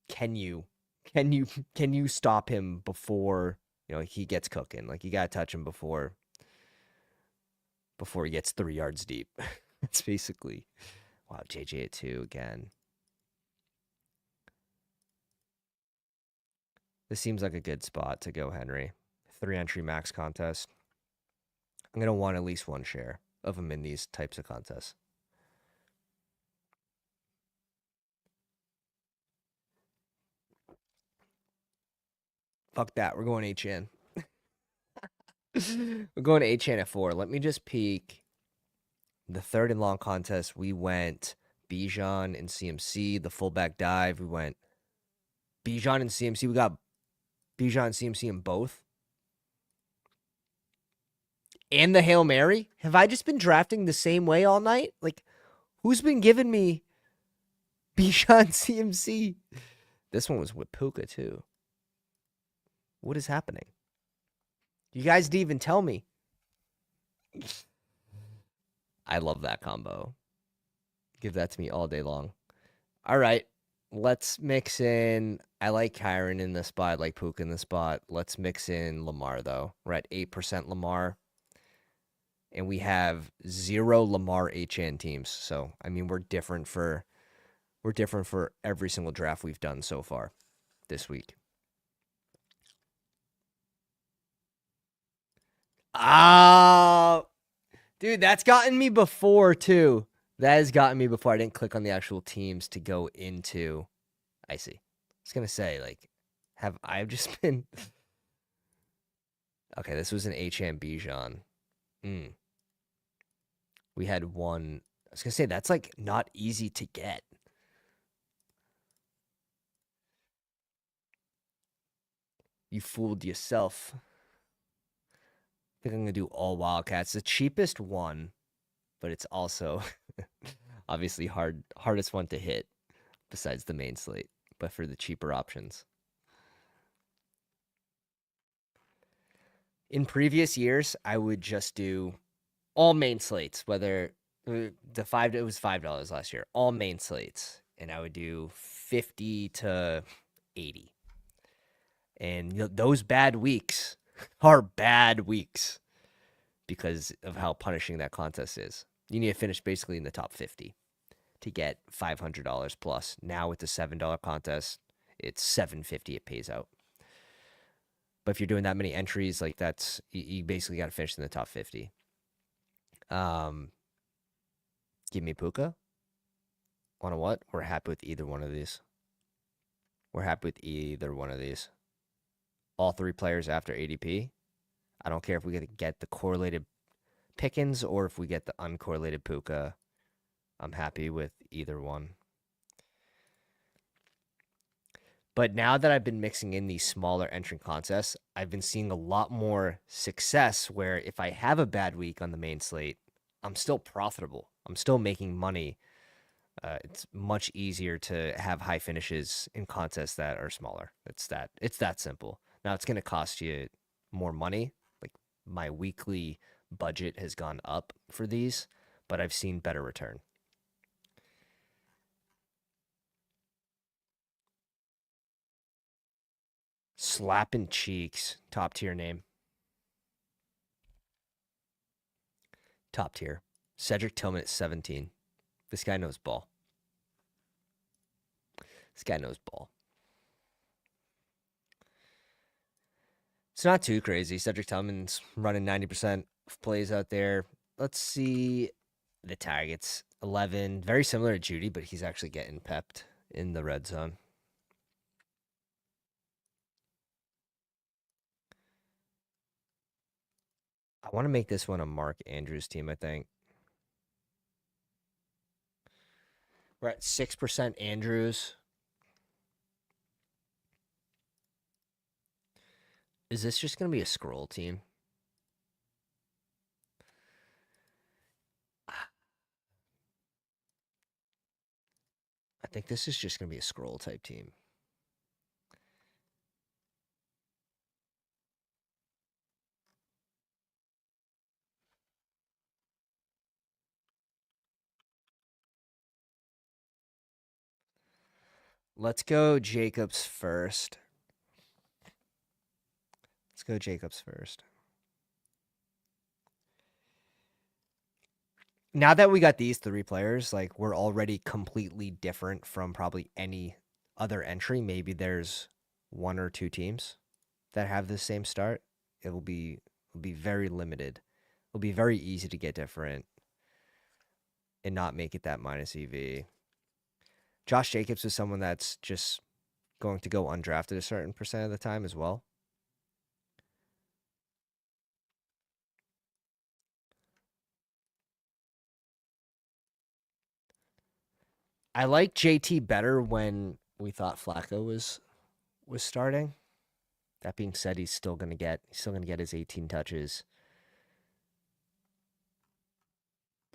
can you stop him before he gets cooking. Like, you gotta touch him before he gets 3 yards deep. It's basically, wow, JJ at 2 again. This seems like a good spot to go Henry. 3 entry max contest. I'm gonna want at least 1 share of him in these types of contests. Fuck that. We're going HN. We're going to HN at 4. Let me just peek. The third and long contest, we went Bijan and CMC. The fullback dive, we went Bijan and CMC. We got Bijan and CMC in both. And the Hail Mary? Have I just been drafting the same way all night? Like, who's been giving me Bijan CMC? This one was with Puka, too. What is happening? You guys didn't even tell me. I love that combo. Give that to me all day long. All right. Let's mix in. I like Kyron in this spot. I like Puka in this spot. Let's mix in Lamar, though. We're at 8% Lamar. And we have 0 Lamar HN teams. So, I mean, we're different for every single draft we've done so far this week. Dude, that's gotten me before, too. That has gotten me before. I didn't click on the actual teams to go into. I see. I was going to say, like, have I just been. Okay, this was an HM Bijan. We had one. I was going to say, that's, like, not easy to get. You fooled yourself. I think I'm going to do all Wildcats. The cheapest one, but it's also obviously hardest one to hit besides the main slate, but for the cheaper options. In previous years, I would just do all main slates, whether it was $5 last year, all main slates, and I would do 50 to 80. And those bad weeks are bad weeks because of how punishing that contest is. You need to finish basically in the top 50 to get $500 plus. Now with the $7 contest, it's $750 it pays out. But if you're doing that many entries, like that's you basically got to finish in the top 50. Give me Puka. Want to what? We're happy with either one of these. We're happy with either one of these. All three players after ADP. I don't care if we get the correlated Pickens or if we get the uncorrelated Puka. I'm happy with either one. But now that I've been mixing in these smaller entry contests, I've been seeing a lot more success where if I have a bad week on the main slate, I'm still profitable. I'm still making money. It's much easier to have high finishes in contests that are smaller. It's that simple. Now it's going to cost you more money. Like my weekly budget has gone up for these, but I've seen better return. Slapping Cheeks, top tier name. Top tier. Cedric Tillman at 17. This guy knows ball. This guy knows ball. It's not too crazy. Cedric Tillman's running 90% of plays out there. Let's see the targets. 11. Very similar to Judy, but he's actually getting pepped in the red zone. I want to make this one a Mark Andrews team, I think. We're at 6% Andrews. Is this just going to be a scroll team? I think this is just going to be a scroll type team. Let's go Jacobs first. Let's go Jacobs first. Now that we got these three players, like we're already completely different from probably any other entry. Maybe there's one or two teams that have the same start. It'll be very limited. It'll be very easy to get different and not make it that minus EV. Josh Jacobs is someone that's just going to go undrafted a certain percent of the time as well. I like JT better when we thought Flacco was starting. That being said, he's still gonna get his 18 touches.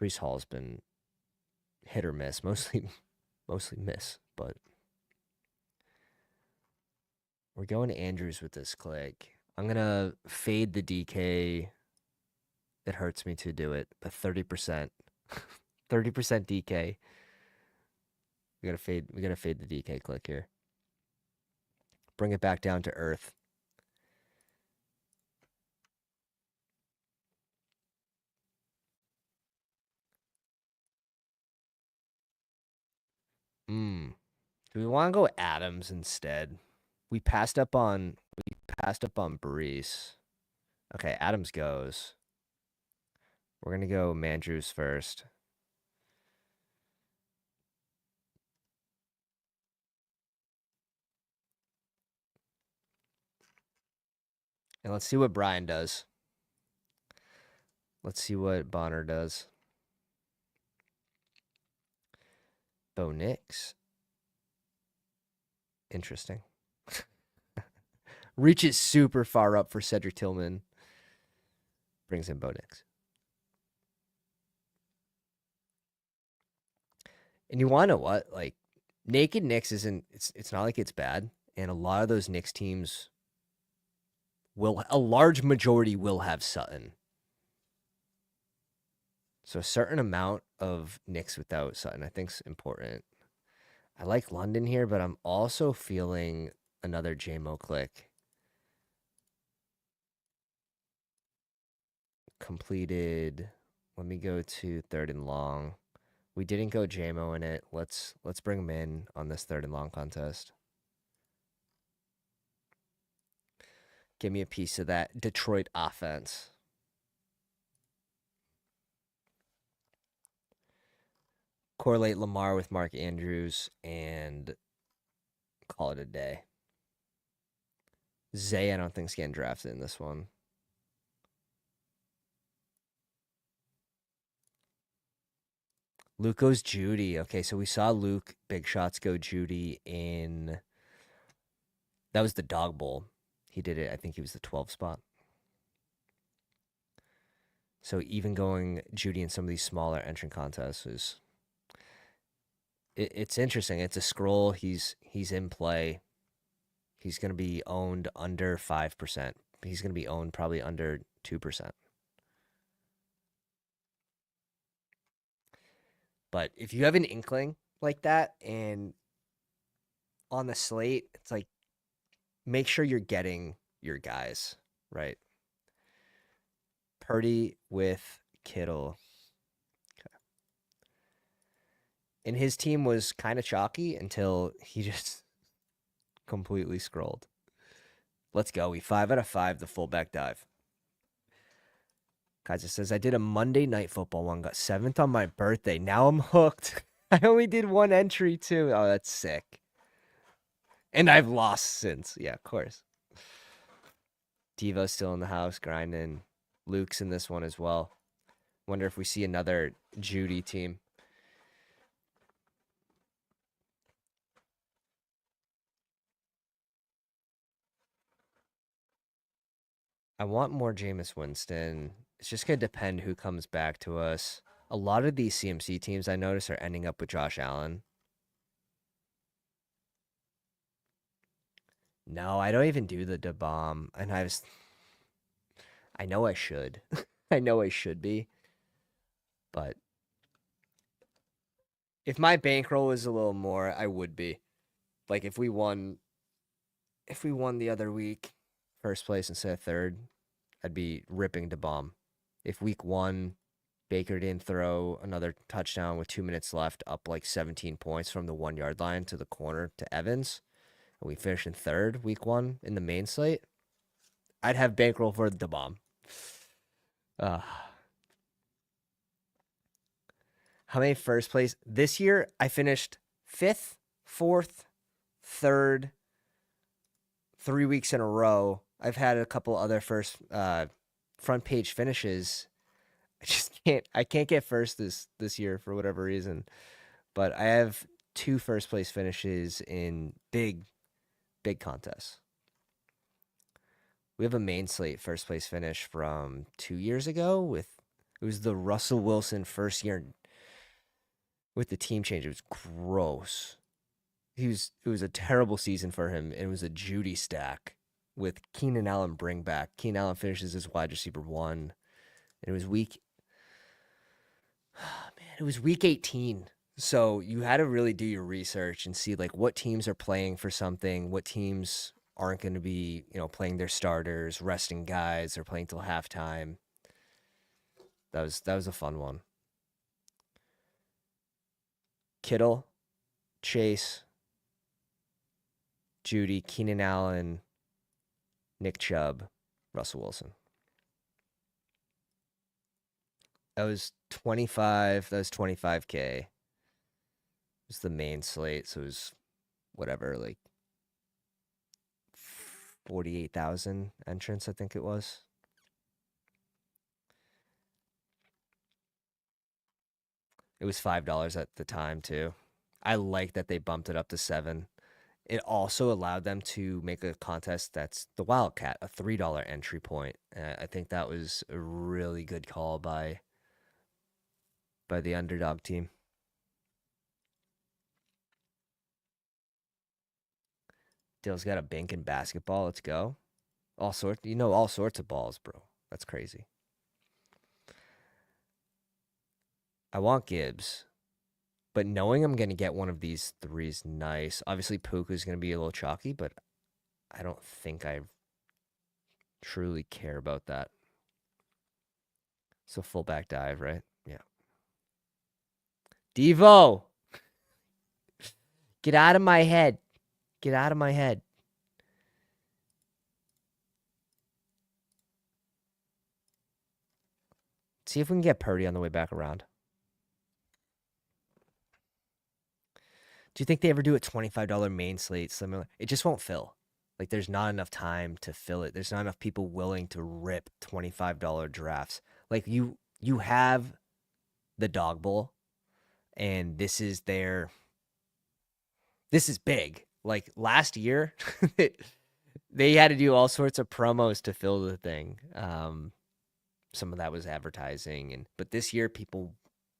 Breece Hall's been hit or miss, mostly miss, but we're going to Andrews with this click. I'm gonna fade the DK. It hurts me to do it, but 30%, 30% DK. We gotta fade the DK click here. Bring it back down to earth. Do we want to go Adams instead? We passed up on Brees. Okay, Adams goes. We're gonna go Mandrews first. And let's see what Brian does. Let's see what Bonner does. Bo Nix. Interesting. Reaches super far up for Cedric Tillman. Brings in Bo Nix. And you want to know what? Like, naked Knicks isn't. It's not like it's bad. And a lot of those Knicks teams will. A large majority will have Sutton. So a certain amount of Knicks without Sutton, I think, is important. I like London here, but I'm also feeling another JMO click. Completed. Let me go to third and long. We didn't go JMO in it. Let's bring him in on this third and long contest. Give me a piece of that Detroit offense. Correlate Lamar with Mark Andrews and call it a day. Zay, I don't think's getting drafted in this one. Luke goes Judy. Okay, so we saw Luke big shots go Judy in. That was the dog bowl. He did it. I think he was the 12 spot. So even going Judy in some of these smaller entrant contests is. It's interesting. It's a scroll. He's in play. He's going to be owned under 5%. He's going to be owned probably under 2%. But if you have an inkling like that and on the slate, it's like make sure you're getting your guys, right? Purdy with Kittle. Okay. And his team was kind of chalky until he just completely scrolled. Let's go. We 5 out of 5, the fullback dive. Kaiser says, I did a Monday Night Football one, got 7th on my birthday. Now I'm hooked. I only did one entry, too. Oh, that's sick. And I've lost since. Yeah, of course. Devo's still in the house, grinding. Luke's in this one as well. Wonder if we see another Judy team. I want more Jameis Winston. It's just going to depend who comes back to us. A lot of these CMC teams I notice are ending up with Josh Allen. No, I don't even do the bomb. And I know I should. I know I should be. But if my bankroll was a little more, I would be. Like if we won the other week, first place instead of third, I'd be ripping to bomb. If week 1 Baker didn't throw another touchdown with 2 minutes left, up like 17 points from the 1 yard line to the corner to Evans, and we finish in third week 1 in the main slate, I'd have bankroll for the bomb. How many first place? This year, I finished 5th, 4th, 3rd, 3 weeks in a row. I've had a couple other first front page finishes. I can't get first this year for whatever reason. But I have 2 first place finishes in big contests. We have a main slate first place finish from 2 years ago it was the Russell Wilson first year with the team change. It was gross. It was a terrible season for him, and it was a Judy stack with Keenan Allen bring back. Keenan Allen finishes as wide receiver 1. And it was week 18. So you had to really do your research and see like what teams are playing for something, what teams aren't going to be, playing their starters, resting guys, or playing till halftime. That was a fun one. Kittle, Chase, Judy, Keenan Allen, Nick Chubb, Russell Wilson. That was 25. That was 25K. It was the main slate, so it was whatever, like 48,000 entrants, I think it was. It was $5 at the time too. I like that they bumped it up to 7. It also allowed them to make a contest that's the Wildcat, a $3 entry point. I think that was a really good call by the Underdog team. Dill's got a bink in basketball. Let's go. All sorts. You know all sorts of balls, bro. That's crazy. I want Gibbs, but knowing I'm gonna get one of these threes, nice. Obviously, Puka's gonna be a little chalky, but I don't think I truly care about that. So full back dive, right? Yeah. Devo, get out of my head. Get out of my head. See if we can get Purdy on the way back around. Do you think they ever do a $25 main slate similar? It just won't fill. Like there's not enough time to fill it. There's not enough people willing to rip $25 drafts. Like you have the dog bowl and this is big. Like last year they had to do all sorts of promos to fill the thing. Some of that was advertising but this year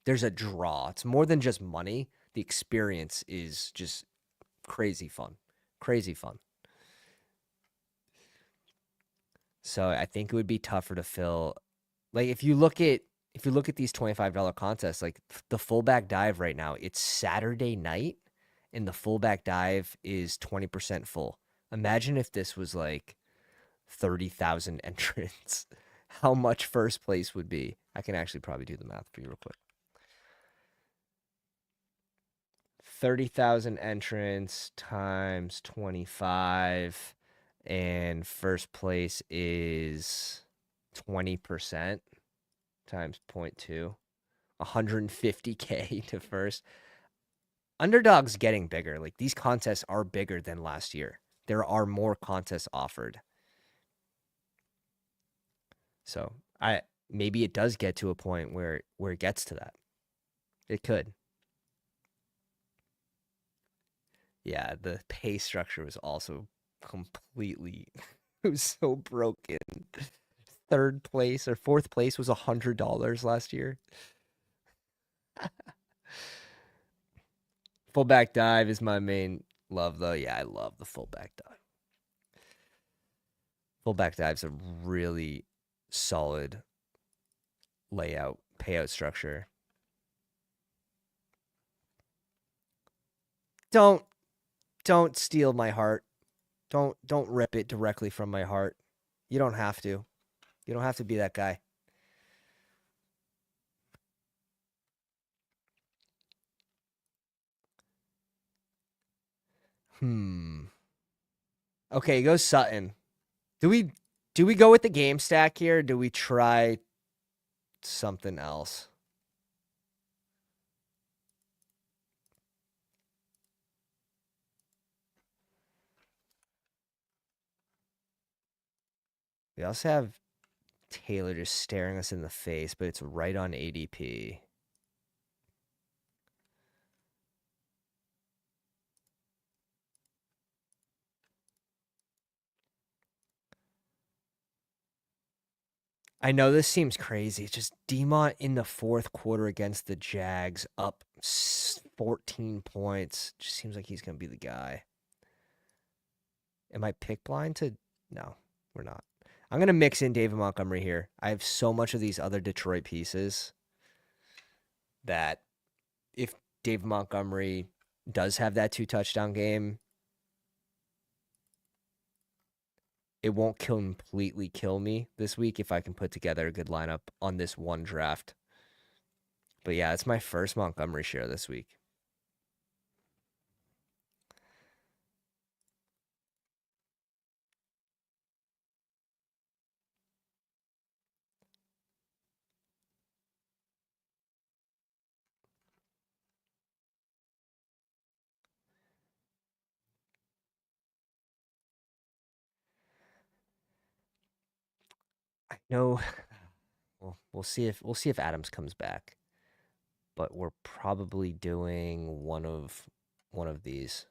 there's a draw. It's more than just money. The experience is just crazy fun. Crazy fun. So I think it would be tougher to fill. Like if you look at these $25 contests, like the fullback dive right now, it's Saturday night and the fullback dive is 20% full. Imagine if this was like 30,000 entrants. How much first place would be? I can actually probably do the math for you real quick. 30,000 entrants times 25 and first place is 20% times 0.2. 150K to first. Underdog's getting bigger. Like these contests are bigger than last year. There are more contests offered. So maybe it does get to a point where it gets to that. It could. Yeah, the pay structure was also completely it was so broken. Third place or fourth place was $100 last year. Fullback dive is my main love, though. Yeah, I love the fullback dive. Fullback dive's a really solid layout, payout structure. Don't steal my heart. Don't rip it directly from my heart. You don't have to. You don't have to be that guy. Okay, go Sutton. Do we go with the game stack here? Or do we try something else? We also have Taylor just staring us in the face, but it's right on ADP. I know this seems crazy. It's just Demont in the fourth quarter against the Jags up 14 points. Just seems like he's going to be the guy. Am I pick blind to? No, we're not. I'm going to mix in David Montgomery here. I have so much of these other Detroit pieces that if David Montgomery does have that 2-touchdown game, it won't completely kill me this week if I can put together a good lineup on this one draft. But yeah, it's my first Montgomery share this week. I know. Well, we'll see if Adams comes back. But we're probably doing one of these.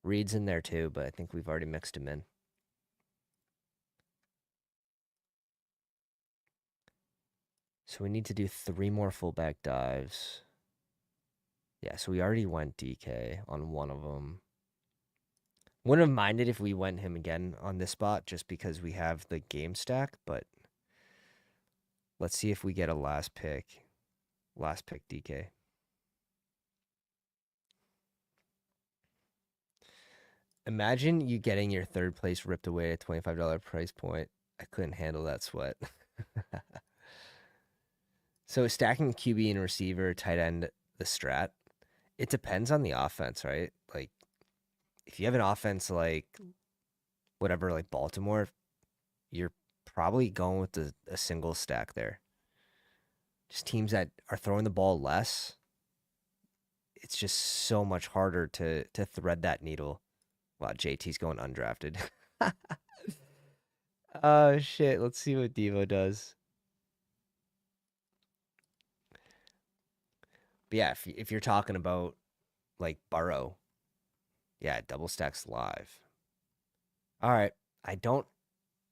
Reed's in there too, but I think we've already mixed him in. So we need to do 3 more fullback dives. Yeah, so we already went DK on one of them. Wouldn't have minded if we went him again on this spot just because we have the game stack, but let's see if we get a last pick. Last pick DK. Imagine you getting your third place ripped away at $25 price point. I couldn't handle that sweat. So stacking QB and receiver, tight end, the strat, it depends on the offense, right? Like if you have an offense like whatever, like Baltimore, you're probably going with a single stack there. Just teams that are throwing the ball less, it's just so much harder to thread that needle. Wow, JT's going undrafted. Oh shit, let's see what Devo does. But yeah, if you're talking about like Burrow, yeah, double stacks live. All right, I don't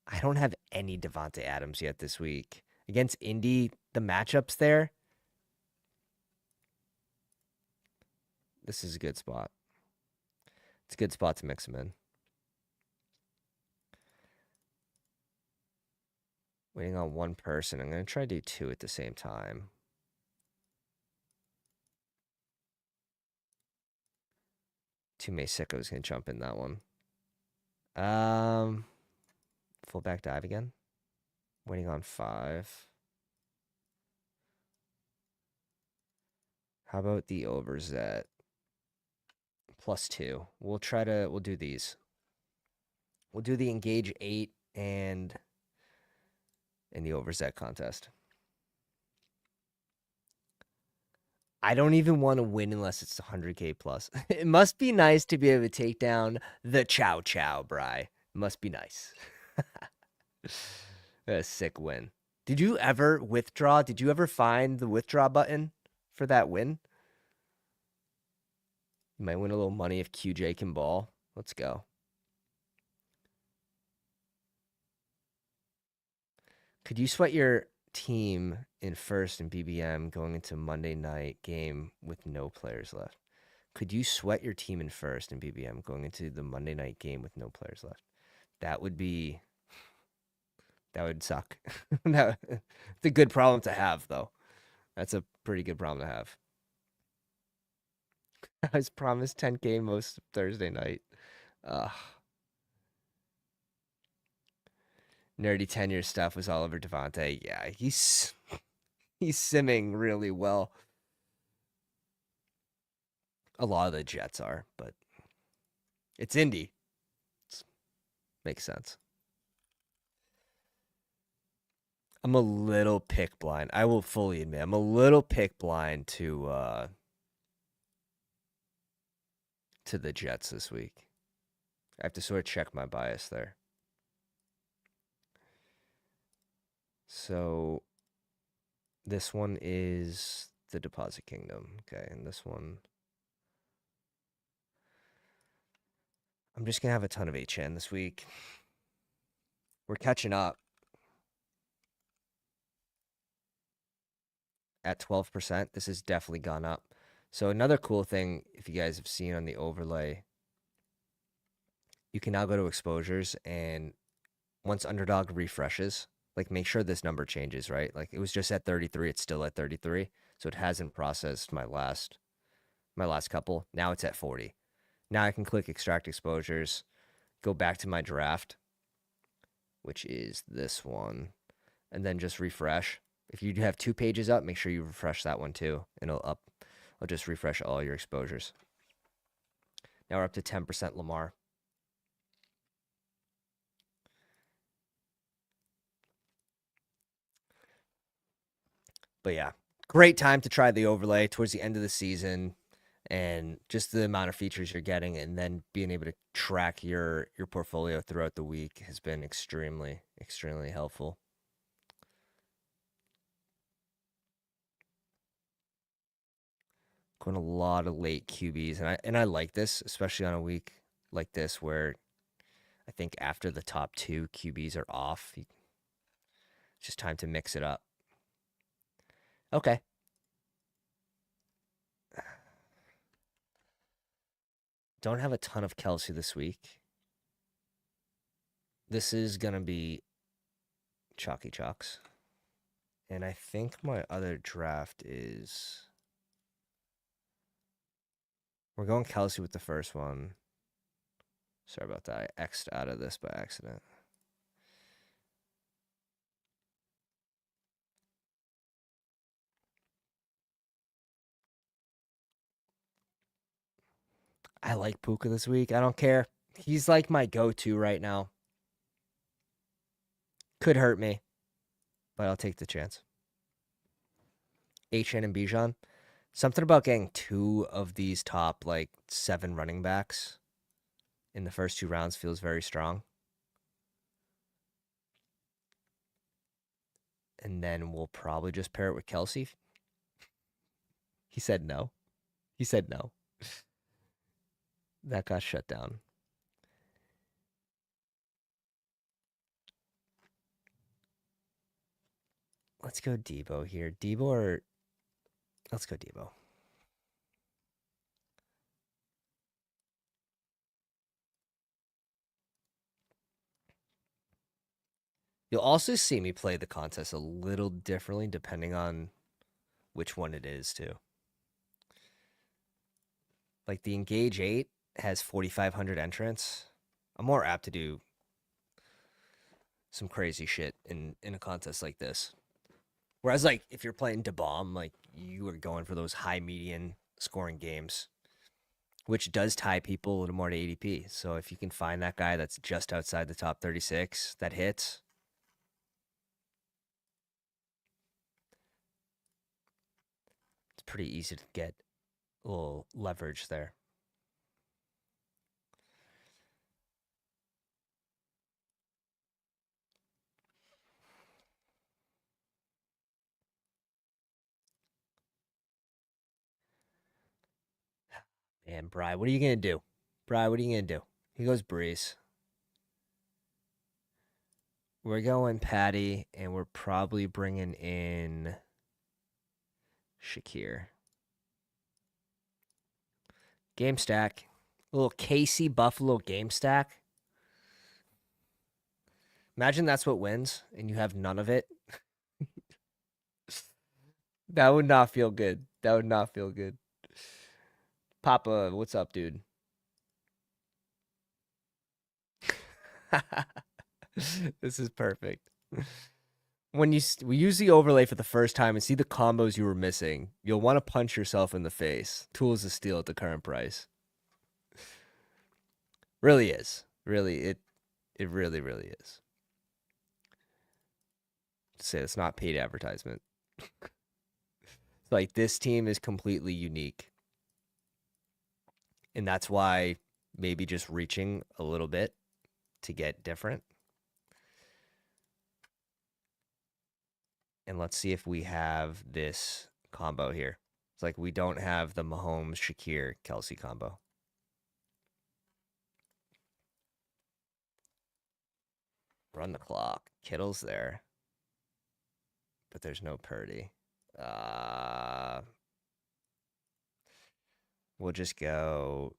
I don't have any Devonte Adams yet this week against Indy. The matchups there, this is a good spot. It's a good spot to mix them in. Waiting on one person. I'm gonna try to do two at the same time. Two May Sicko's gonna jump in that one. Fullback dive again. Waiting on 5. How about the overs at +2? We'll do these. We'll do the engage 8 and the overs at contest. I don't even want to win unless it's 100K plus. It must be nice to be able to take down the Chow Chow, Bry. It must be nice. A sick win. Did you ever withdraw? Did you ever find the withdraw button for that win? You might win a little money if QJ can ball. Let's go. Could you sweat your team in first in BBM going into Monday night game with no players left? Could you sweat your team in first in BBM going into the Monday night game with no players left? That would suck. It's a good problem to have, though. That's a pretty good problem to have. I was promised 10K most Thursday night. Ugh. Nerdy tenure stuff was all over Devontae. Yeah, he's simming really well. A lot of the Jets are, but it's Indy. Makes sense. I'm a little pick blind. I will fully admit I'm a little pick blind to the Jets this week. I have to sort of check my bias there. So this one is the Deposit Kingdom. Okay, and this one I'm just gonna have a ton of HN this week. We're catching up at 12%. This has definitely gone up. So another cool thing, if you guys have seen on the overlay, you can now go to exposures, and once Underdog refreshes, like make sure this number changes, right? Like it was just at 33, it's still at 33. So it hasn't processed my last couple. Now it's at 40. Now I can click extract exposures, go back to my draft, which is this one, and then just refresh. If you have 2 pages up, make sure you refresh that one too, and I'll just refresh all your exposures. Now we're up to 10% Lamar. But yeah, great time to try the overlay towards the end of the season, and just the amount of features you're getting, and then being able to track your portfolio throughout the week has been extremely, extremely helpful. Going a lot of late QBs, and I like this, especially on a week like this where I think after the top 2 QBs are off, it's just time to mix it up. Okay. don't have a ton of Kelsey this week. This is going to be chalky chalks. And I think my other draft is... We're going Kelsey with the first one. Sorry about that. I X'd out of this by accident. I like Puka this week. I don't care. He's like my go-to right now. Could hurt me, but I'll take the chance. HN and Bijan. Something about getting 2 of these top, 7 running backs in the first 2 rounds feels very strong. And then we'll probably just pair it with Kelsey. He said no. He said no. That got shut down. Let's go Debo here. Debo or... Let's go Debo. You'll also see me play the contest a little differently depending on which one it is, too. Like the Engage 8 has 4,500 entrants. I'm more apt to do some crazy shit in a contest like this. Whereas, if you're playing DeBomb, you are going for those high median scoring games, which does tie people a little more to ADP. So if you can find that guy that's just outside the top 36 that hits, it's pretty easy to get a little leverage there. Man, Bry, what are you going to do? Bry, what are you going to do? He goes Breeze. We're going Patty, and we're probably bringing in Shakir. Game stack. A little Casey Buffalo game stack. Imagine that's what wins, and you have none of it. That would not feel good. That would not feel good. Papa, what's up, dude? This is perfect. When we use the overlay for the first time and see the combos you were missing, you'll want to punch yourself in the face. Tools of steel at the current price. Really is. Really, it really, really is. Say it's not paid advertisement. This team is completely unique. And that's why maybe just reaching a little bit to get different. And let's see if we have this combo here. It's we don't have the Mahomes, Shakir, Kelsey combo. Run the clock. Kittle's there. But there's no Purdy. We'll just go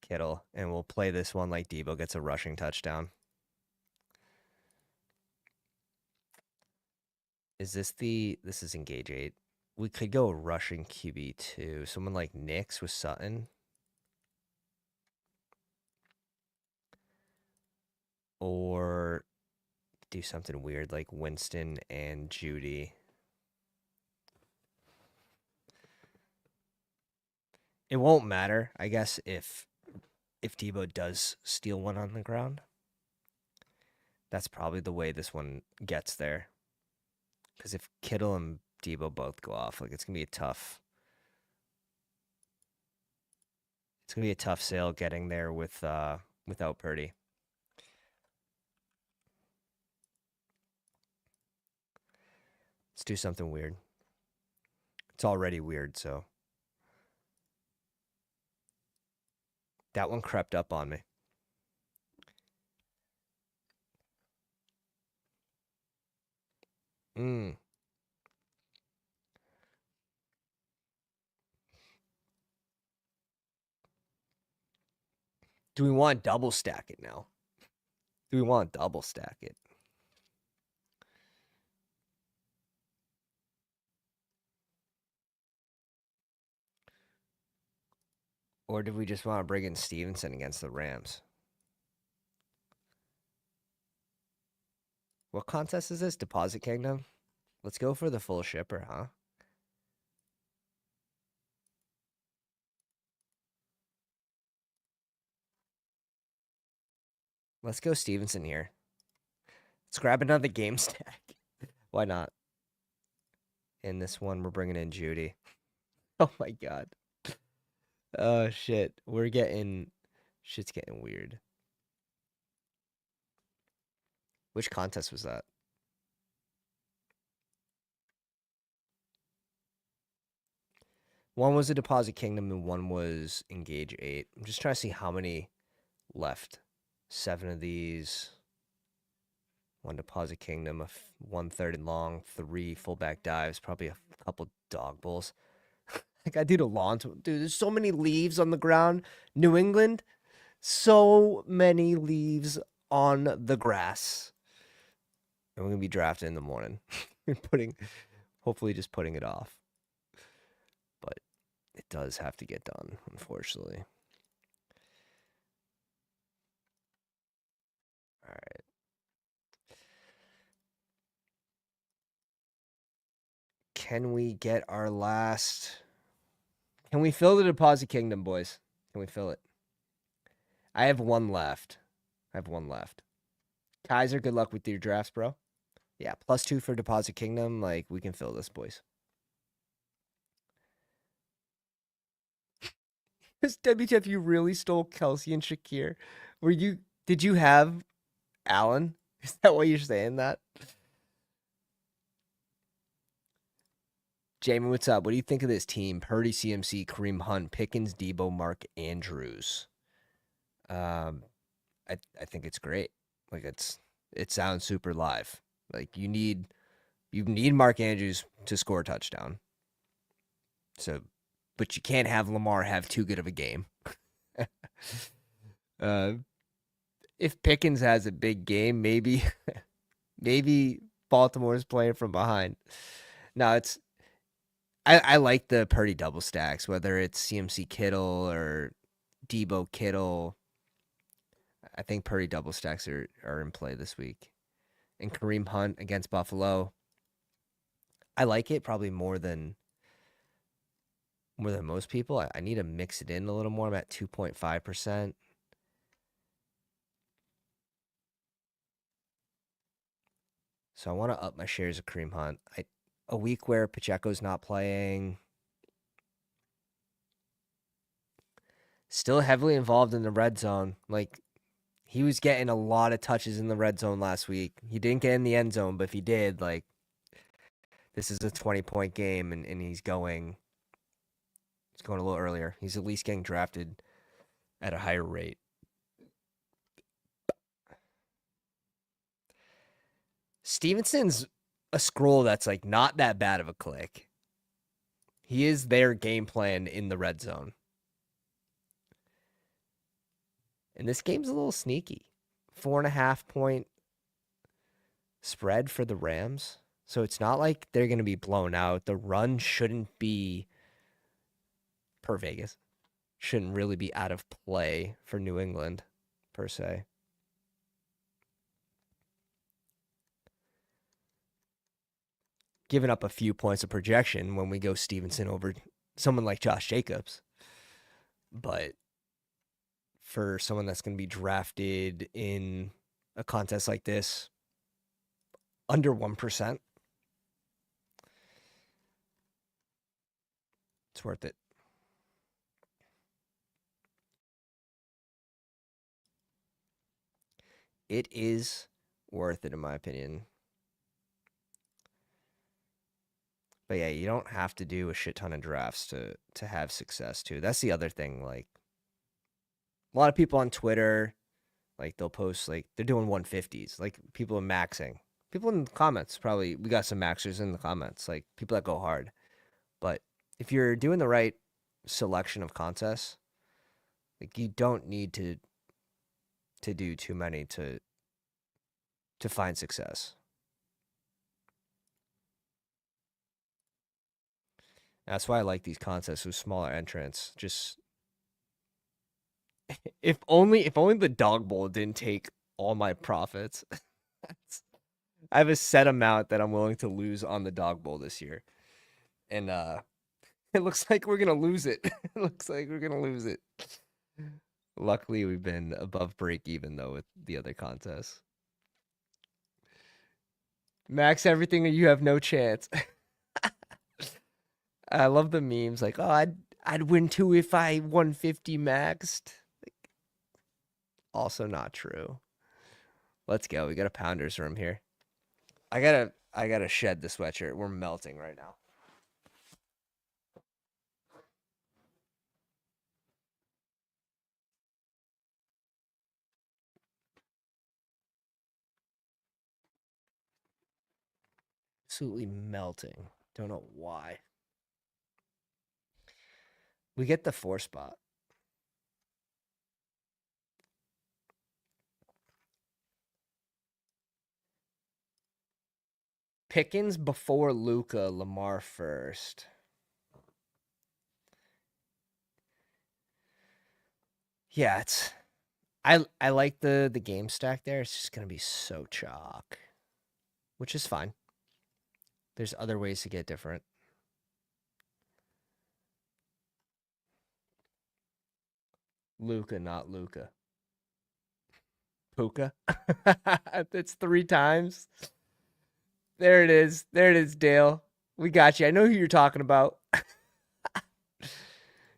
Kittle, and we'll play this one like Debo gets a rushing touchdown. This is Engage 8. We could go rushing QB too. Someone like Knicks with Sutton. Or do something weird like Winston and Judy. It won't matter, I guess, if Debo does steal one on the ground. That's probably the way this one gets there. Because if Kittle and Debo both go off, it's gonna be a tough. It's gonna be a tough sale getting there without Purdy. Let's do something weird. It's already weird, so. That one crept up on me. Do we want to double stack it now? Do we want to double stack it? Or do we just want to bring in Stevenson against the Rams? What contest is this? Deposit Kingdom? Let's go for the full shipper, huh? Let's go Stevenson here. Let's grab another game stack. Why not? In this one, we're bringing in Judy. Oh my god. Oh shit. Shit's getting weird. Which contest was that? One was a Deposit Kingdom and one was Engage 8. I'm just trying to see how many left. 7 of these. 1 Deposit Kingdom, 1 third and long, 3 fullback dives, probably a couple dog bowls. Like I do the lawn. Dude, there's so many leaves on the ground. New England, so many leaves on the grass. And we're going to be drafted in the morning. Hopefully just putting it off. But it does have to get done, unfortunately. All right. Can we get our last... Can we fill the Deposit Kingdom, boys? Can we fill it? I have 1 left. Kaiser, good luck with your drafts, bro. Yeah, +2 for Deposit Kingdom. Like, we can fill this, boys. WTF, you really stole Kelsey and Shakir? Did you have Allen? Is that why you're saying that? Jamie, what's up? What do you think of this team? Purdy, CMC, Kareem Hunt, Pickens, Debo, Mark Andrews. I think it's great. Like it sounds super live. Like you need Mark Andrews to score a touchdown. So, but you can't have Lamar have too good of a game. If Pickens has a big game, maybe Baltimore is playing from behind. No, I like the Purdy double stacks, whether it's CMC Kittle or Debo Kittle. I think Purdy double stacks are in play this week. And Kareem Hunt against Buffalo. I like it probably more than most people. I need to mix it in a little more. I'm at 2.5%. So I want to up my shares of Kareem Hunt. A week where Pacheco's not playing. Still heavily involved in the red zone. Like, he was getting a lot of touches in the red zone last week. He didn't get in the end zone, but if he did, like, this is a 20-point game, and he's going a little earlier. He's at least getting drafted at a higher rate. Stevenson's a scroll that's, like, not that bad of a click. He is their game plan in the red zone. And this game's a little sneaky. 4.5-point spread for the Rams. So it's not like they're going to be blown out. The run shouldn't be, per Vegas, shouldn't really be out of play for New England, per se. Giving up a few points of projection when we go Stevenson over someone like Josh Jacobs. But for someone that's going to be drafted in a contest like this, under 1%, it's worth it. It is worth it, in my opinion. But yeah, you don't have to do a shit ton of drafts to have success too. That's the other thing. Like, a lot of people on Twitter, like, they'll post, like, they're doing 150s. Like, people are maxing. People in the comments, probably, we got some maxers in the comments. Like, people that go hard. But if you're doing the right selection of contests, like, you don't need to to do too many to find success. That's why I like these contests with smaller entrants. Just if only the dog bowl didn't take all my profits. I have a set amount that I'm willing to lose on the dog bowl this year. And it looks like we're gonna lose it. It looks like we're gonna lose it. Luckily, we've been above break even though with the other contests. Max everything or you have no chance. I love the memes like, oh, I'd win too if I 150 maxed. Like, also not true. Let's go. We got a pounders room here. I gotta shed the sweatshirt. We're melting right now. Absolutely melting. Don't know why. We get the 4 spot. Pickens before Luca, Lamar first. Yeah, it's I like the game stack there. It's just gonna be so chalk, which is fine. There's other ways to get different. Luca, not Luca. Puka. That's 3 times. There it is. There it is, Dale. We got you. I know who you're talking about.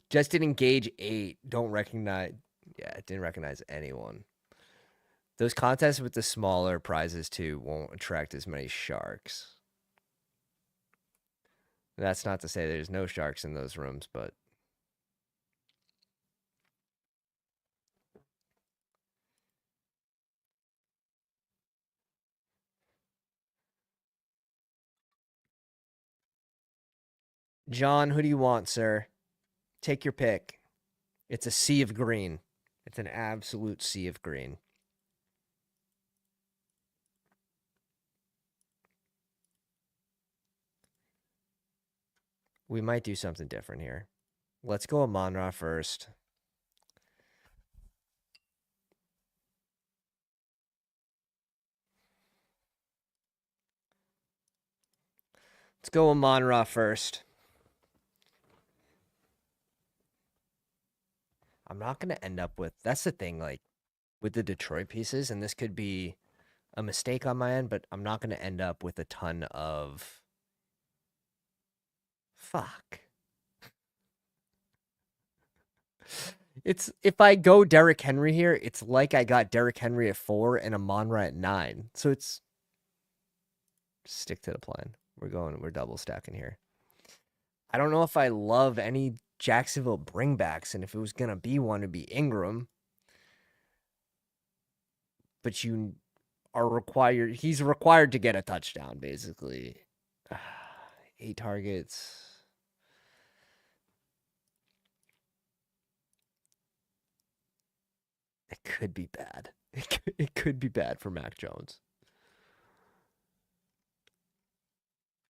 Just didn't engage 8. Don't recognize. Yeah, didn't recognize anyone. Those contests with the smaller prizes too won't attract as many sharks. That's not to say there's no sharks in those rooms, but John, who do you want, sir? Take your pick. It's a sea of green. It's an absolute sea of green. We might do something different here. Let's go Amon-Ra first. Let's go Amon-Ra first. I'm not going to end up with... That's the thing, like, with the Detroit pieces, and this could be a mistake on my end, but I'm not going to end up with a ton of... Fuck. It's if I go Derrick Henry here, it's like I got Derrick Henry at 4 and Amon-Ra at 9. So it's stick to the plan. We're double stacking here. I don't know if I love any Jacksonville bringbacks, and if it was gonna be one, it'd be Ingram. But you are required. He's required to get a touchdown, basically. 8 targets. It could be bad. It could be bad for Mac Jones.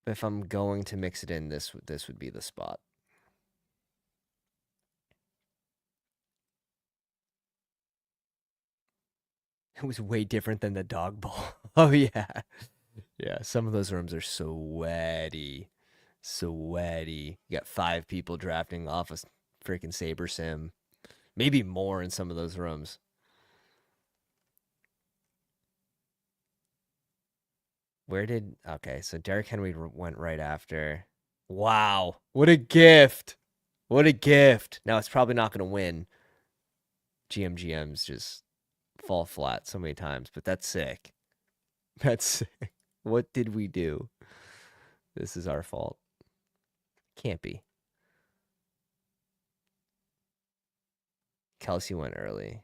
If I'm going to mix it in, this would be the spot. It was way different than the dog bowl. Oh yeah. Yeah, some of those rooms are sweaty. Sweaty. You got 5 people drafting off a freaking Saber Sim. Maybe more in some of those rooms. Where did... Okay, so Derrick Henry went right after. Wow. What a gift. What a gift. Now, it's probably not going to win. GMs just fall flat so many times, but that's sick. That's sick. What did we do? This is our fault. Can't be. Kelsey went early.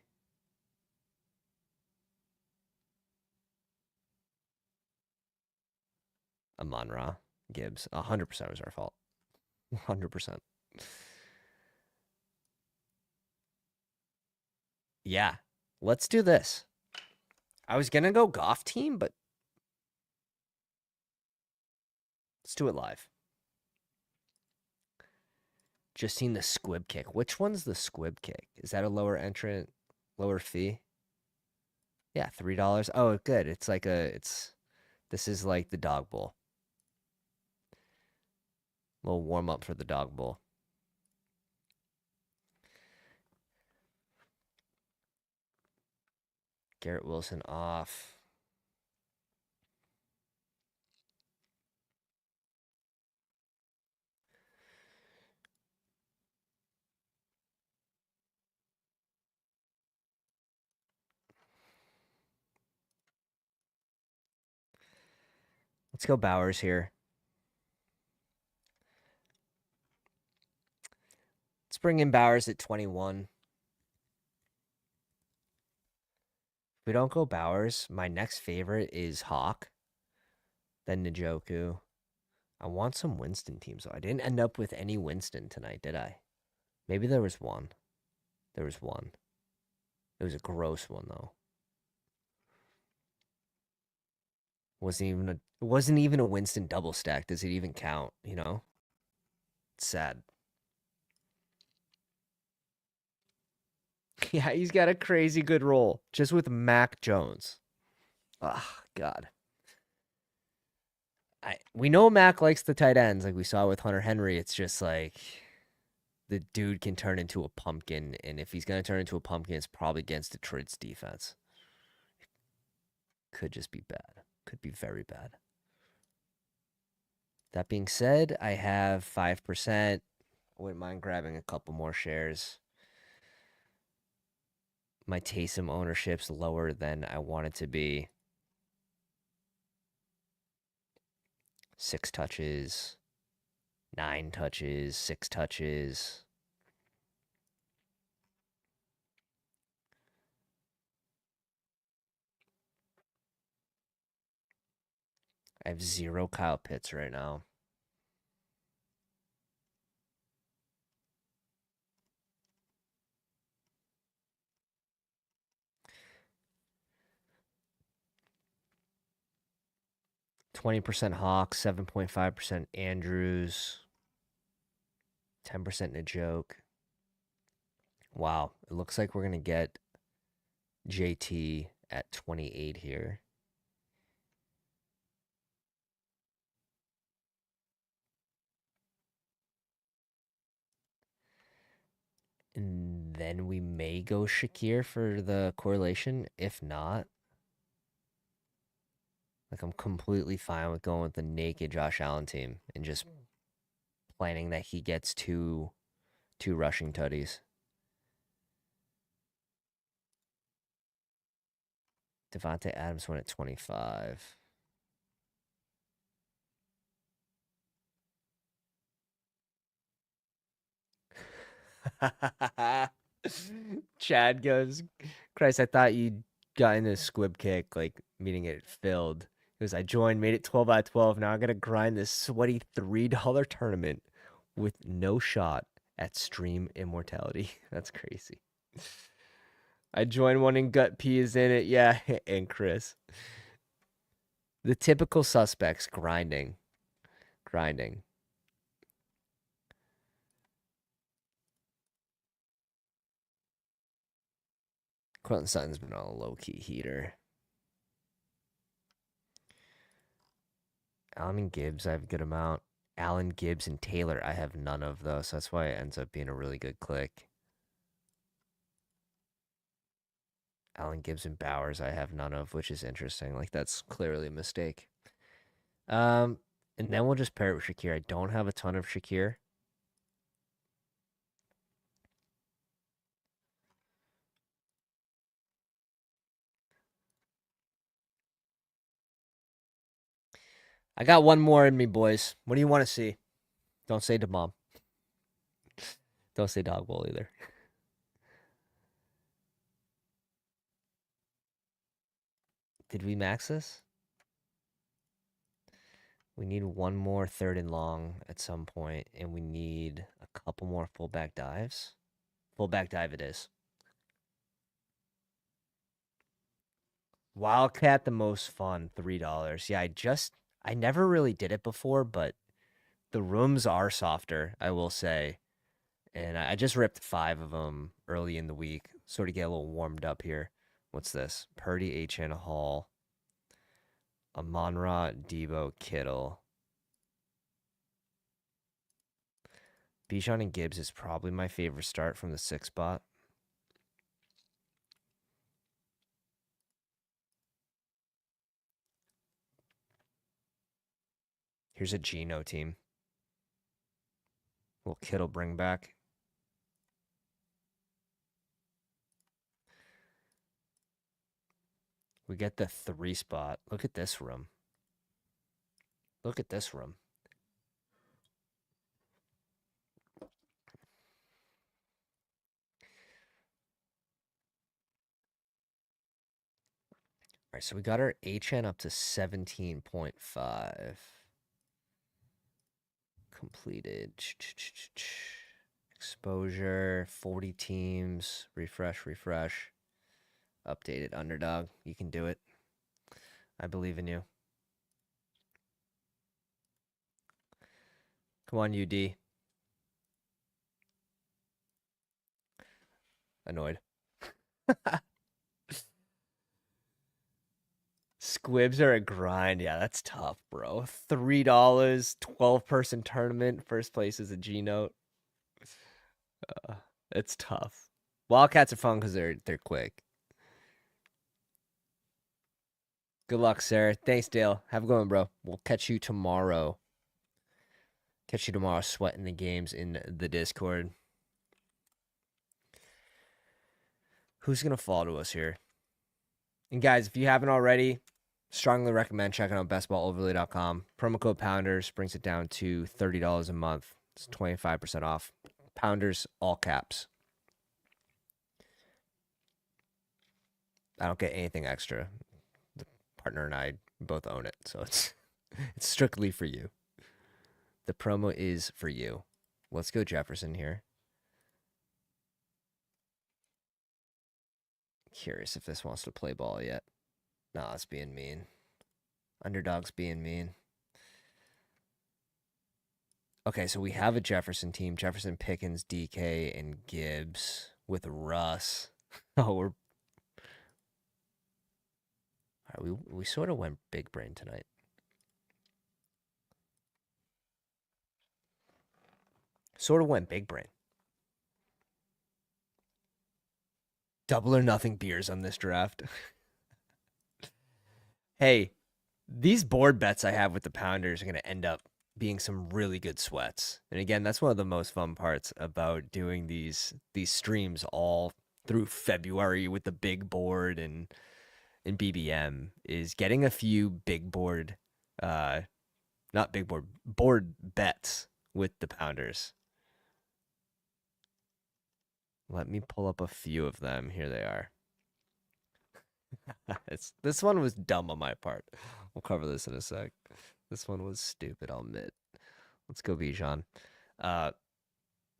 Amon-Ra, Gibbs. 100% was our fault. 100%. Yeah. Let's do this. I was gonna go Goff team, but let's do it live. Just seen the squib kick. Which one's the squib kick? Is that a lower entrant, lower fee? Yeah, $3. Oh, good. It's like this is like the dog bowl. A little warm up for the dog bowl. Garrett Wilson off. Let's go Bowers here. Let's bring in Bowers at 21. If we don't go Bowers, my next favorite is Hawk, then Njoku. I want some Winston teams, though. I didn't end up with any Winston tonight, did I? Maybe there was one. There was one. It was a gross one, though. It wasn't even a Winston double stack. Does it even count? You know? It's sad. Yeah, he's got a crazy good roll. Just with Mac Jones. Oh, God. We know Mac likes the tight ends, like we saw with Hunter Henry. It's just like the dude can turn into a pumpkin, and if he's gonna turn into a pumpkin, it's probably against Detroit's defense. Could just be bad. Could be very bad. That being said, I have 5%. I wouldn't mind grabbing a couple more shares. My Taysom ownership's lower than I want it to be. 6 touches, 9 touches, 6 touches. I have 0 Kyle Pitts right now. %20 Hawks, 7.5% Andrews, 10% in a joke. Wow, it looks like we're gonna get JT at 28 here. And then we may go Shakir for the correlation. If not, like I'm completely fine with going with the naked Josh Allen team and just planning that he gets two rushing tutties. Devontae Adams went at 25. Chad goes, Christ, I thought you'd gotten a squib kick, like meaning it filled. He goes, I joined, made it 12 out of 12. Now I gotta grind this sweaty $3 tournament with no shot at stream immortality. That's crazy. I joined one and gut P is in it. Yeah, and Chris. The typical suspects grinding. Grinding. Quentin Sutton's been on a low-key heater. Allen and Gibbs, I have a good amount. Allen, Gibbs, and Taylor, I have none of those. So that's why it ends up being a really good click. Allen, Gibbs, and Bowers, I have none of, which is interesting. Like, that's clearly a mistake. And then we'll just pair it with Shakir. I don't have a ton of Shakir. I got one more in me, boys. What do you want to see? Don't say to mom. Don't say dog bowl either. Did we max this? We need one more third and long at some point, and we need a couple more fullback dives. Fullback dive it is. Wildcat, the most fun, $3. Yeah, I never really did it before, but the rooms are softer, I will say. And I just ripped 5 of them early in the week, sort of get a little warmed up here. What's this? Purdy, H.N. Hall, Amon-Ra, Debo, Kittle. Bijan and Gibbs is probably my favorite start from the 6 spot. Here's a Geno team. Will Kittle bring back? We get the 3 spot. Look at this room. Look at this room. All right, so we got our HN up to 17.5. Completed. Exposure, 40 teams. Refresh. Updated Underdog. You can do it. I believe in you. Come on, UD. Annoyed. Squibs are a grind. Yeah, that's tough, bro. $3, 12-person tournament. First place is a G note. It's tough. Wildcats are fun because they're quick. Good luck, Sarah. Thanks, Dale. Have a good one, bro. We'll catch you tomorrow. Catch you tomorrow sweating the games in the Discord. Who's going to fall to us here? And guys, if you haven't already, strongly recommend checking out bestballoverlay.com. Promo code Pounders brings it down to $30 a month. It's 25% off. Pounders, all caps. I don't get anything extra. The partner and I both own it, so it's strictly for you. The promo is for you. Let's go Jefferson here. Curious if this wants to play ball yet. Nah, it's being mean. Underdog's being mean. Okay, so we have a Jefferson team. Jefferson, Pickens, DK, and Gibbs with Russ. Oh, we're... All right, we sort of went big brain tonight. Sort of went big brain. Double or nothing beers on this draft. Hey, these board bets I have with the Pounders are going to end up being some really good sweats. And again, that's one of the most fun parts about doing these streams all through February with the big board and BBM is getting a few big board, not big board, board bets with the Pounders. Let me pull up a few of them. Here they are. This one was dumb on my part. We'll cover this in a sec. This one was stupid, I'll admit. Let's go Bijan.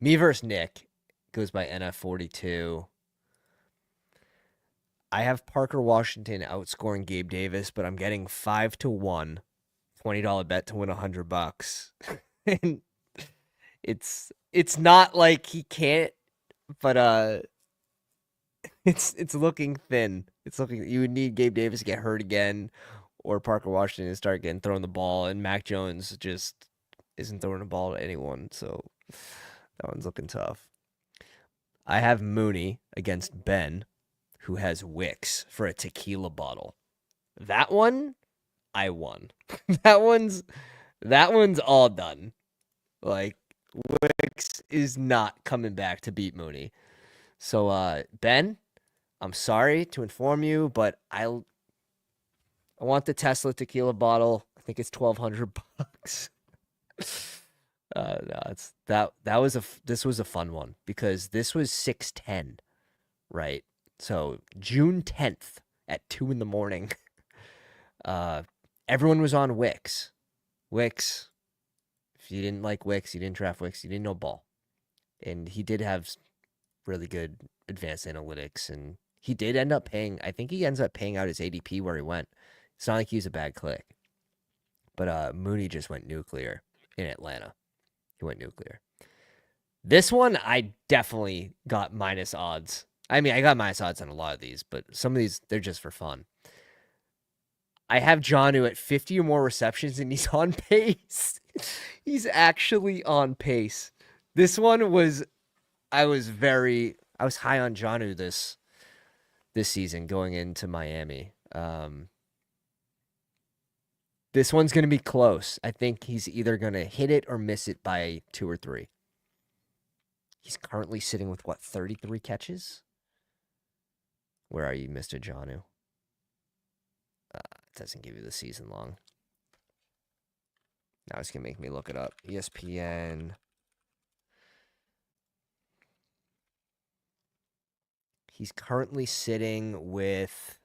Me versus Nick goes by NF42. I have Parker Washington outscoring Gabe Davis, but I'm getting 5-1, $20 bet to win $100. And it's not like he can't, but it's looking thin. It's looking, you would need Gabe Davis to get hurt again, or Parker Washington to start getting thrown the ball, and Mac Jones just isn't throwing the ball to anyone. So that one's looking tough. I have Mooney against Ben, who has Wicks for a tequila bottle. That one, I won. that one's all done. Like, Wicks is not coming back to beat Mooney. So Ben, I'm sorry to inform you, but I want the Tesla tequila bottle. I think it's $1,200. No, it's this was a fun one because this was 6:10, right? So June 10th at 2 a.m. Everyone was on Wix. Wix. If you didn't like Wix, you didn't draft Wix, you didn't know ball. And he did have really good advanced analytics, and He did end up paying. I think he ends up paying out his ADP where he went. It's not like he was a bad click. But Mooney just went nuclear in Atlanta. He went nuclear. This one, I definitely got minus odds. I mean, I got minus odds on a lot of these, but some of these, they're just for fun. I have Jonnu at 50 or more receptions, and he's on pace. He's actually on pace. This one was, I was high on Jonnu this season going into Miami. This one's going to be close. I think he's either going to hit it or miss it by 2 or 3. He's currently sitting with, 33 catches? Where are you, Mr. Jonnu? It doesn't give you the season long. Now it's going to make me look it up. ESPN. He's currently sitting with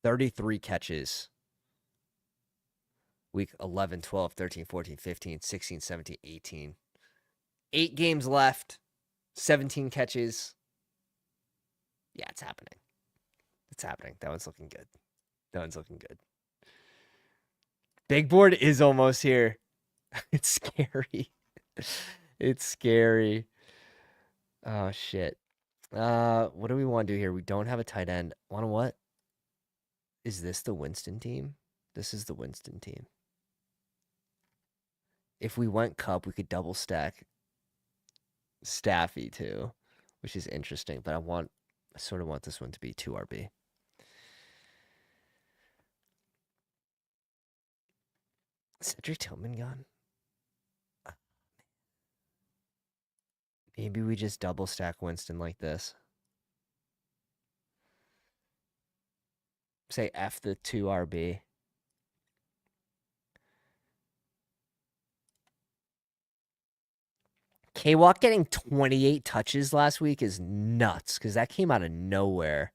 33 catches. Week 11, 12, 13, 14, 15, 16, 17, 18. 8 games left. 17 catches. Yeah, it's happening. It's happening. That one's looking good. Big board is almost here. It's scary. It's scary. Oh, shit. What do we want to do here? We don't have a tight end. Want what? Is this the Winston team? This is the Winston team. If we went Cup, we could double stack Staffy too, which is interesting. But I sort of want this one to be 2 RB. Cedric Tillman gone? Maybe we just double stack Winston like this. Say F the 2 RB. K-Walk getting 28 touches last week is nuts because that came out of nowhere.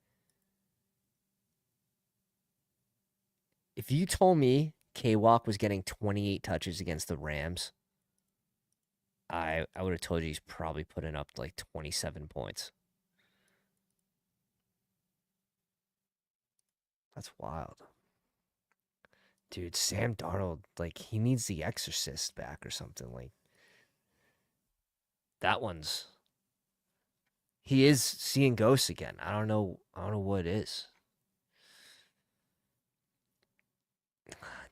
If you told me K-Walk was getting 28 touches against the Rams, I would have told you he's probably putting up like 27 points. That's wild. Dude, Sam Darnold, like, he needs the Exorcist back or something. Like, that one's... He is seeing ghosts again. I don't know what it is.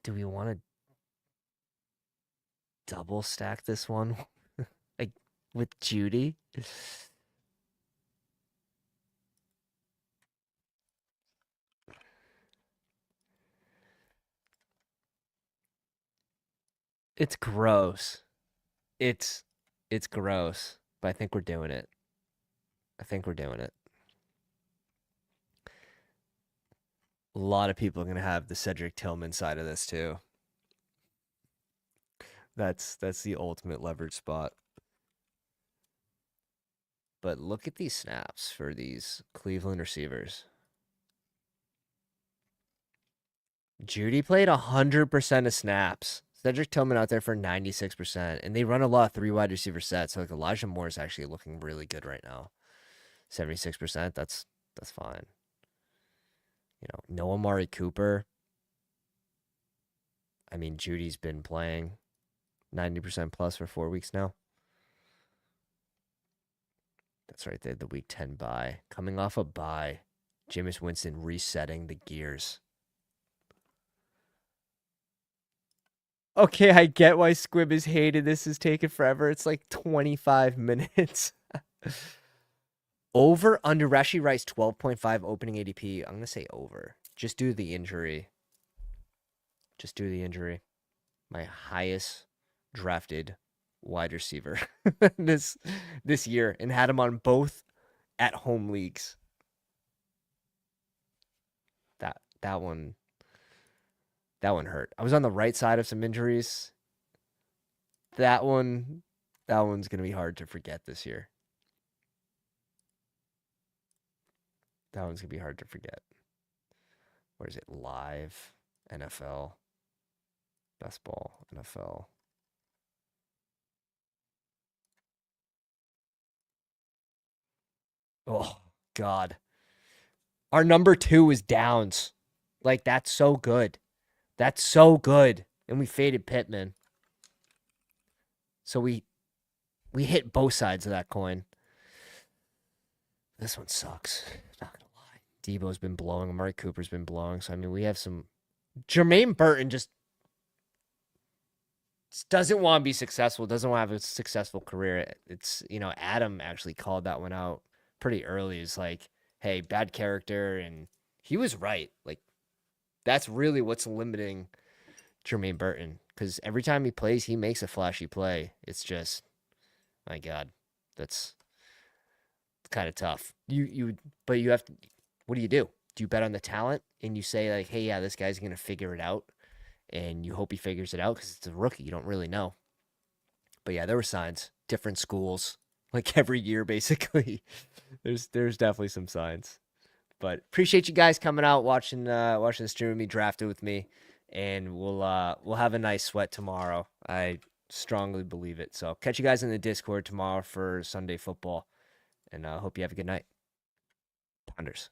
Do we want to double stack this one? Like, with Judy? It's gross. It's gross, but I think we're doing it. A lot of people are going to have the Cedric Tillman side of this too. That's the ultimate leverage spot. But look at these snaps for these Cleveland receivers. Judy played 100% of snaps. Cedric Tillman out there for 96%. And they run a lot of 3 wide receiver sets. So like Elijah Moore is actually looking really good right now. 76%, that's fine. You know, no Amari Cooper. I mean, Judy's been playing 90% plus for 4 weeks now. That's right there, the week 10 bye. Coming off a bye. Jameis Winston resetting the gears. Okay, I get why Squib is hated. This is taking forever. It's like 25 minutes. Over, under Rashi Rice, 12.5 opening ADP. I'm going to say over. Just due to the injury. My highest drafted wide receiver this year, and had him on both at home leagues. That one hurt. I was on the right side of some injuries. That one's gonna be hard to forget this year. Where is it? Live NFL, Bestball, NFL. Oh God. Our number 2 is Downs. Like, that's so good. That's so good. And we faded Pittman. So we hit both sides of that coin. This one sucks. Not gonna lie. Debo's been blowing. Amari Cooper's been blowing. So I mean, we have some. Jermaine Burton just doesn't want to be successful. Doesn't want to have a successful career. It's Adam actually called that one out pretty early. It's like, hey, bad character, and he was right. Like, that's really what's limiting Jermaine Burton, because every time he plays, he makes a flashy play. It's just, my God, that's kind of tough. But you have to. What do? Do you bet on the talent and you say like, hey, yeah, this guy's gonna figure it out, and you hope he figures it out because it's a rookie. You don't really know. But yeah, there were signs. Different schools, like every year, basically. there's definitely some signs. But appreciate you guys coming out, watching the stream with me, drafted with me, and we'll have a nice sweat tomorrow. I strongly believe it. So catch you guys in the Discord tomorrow for Sunday football, and I hope you have a good night. Pounders.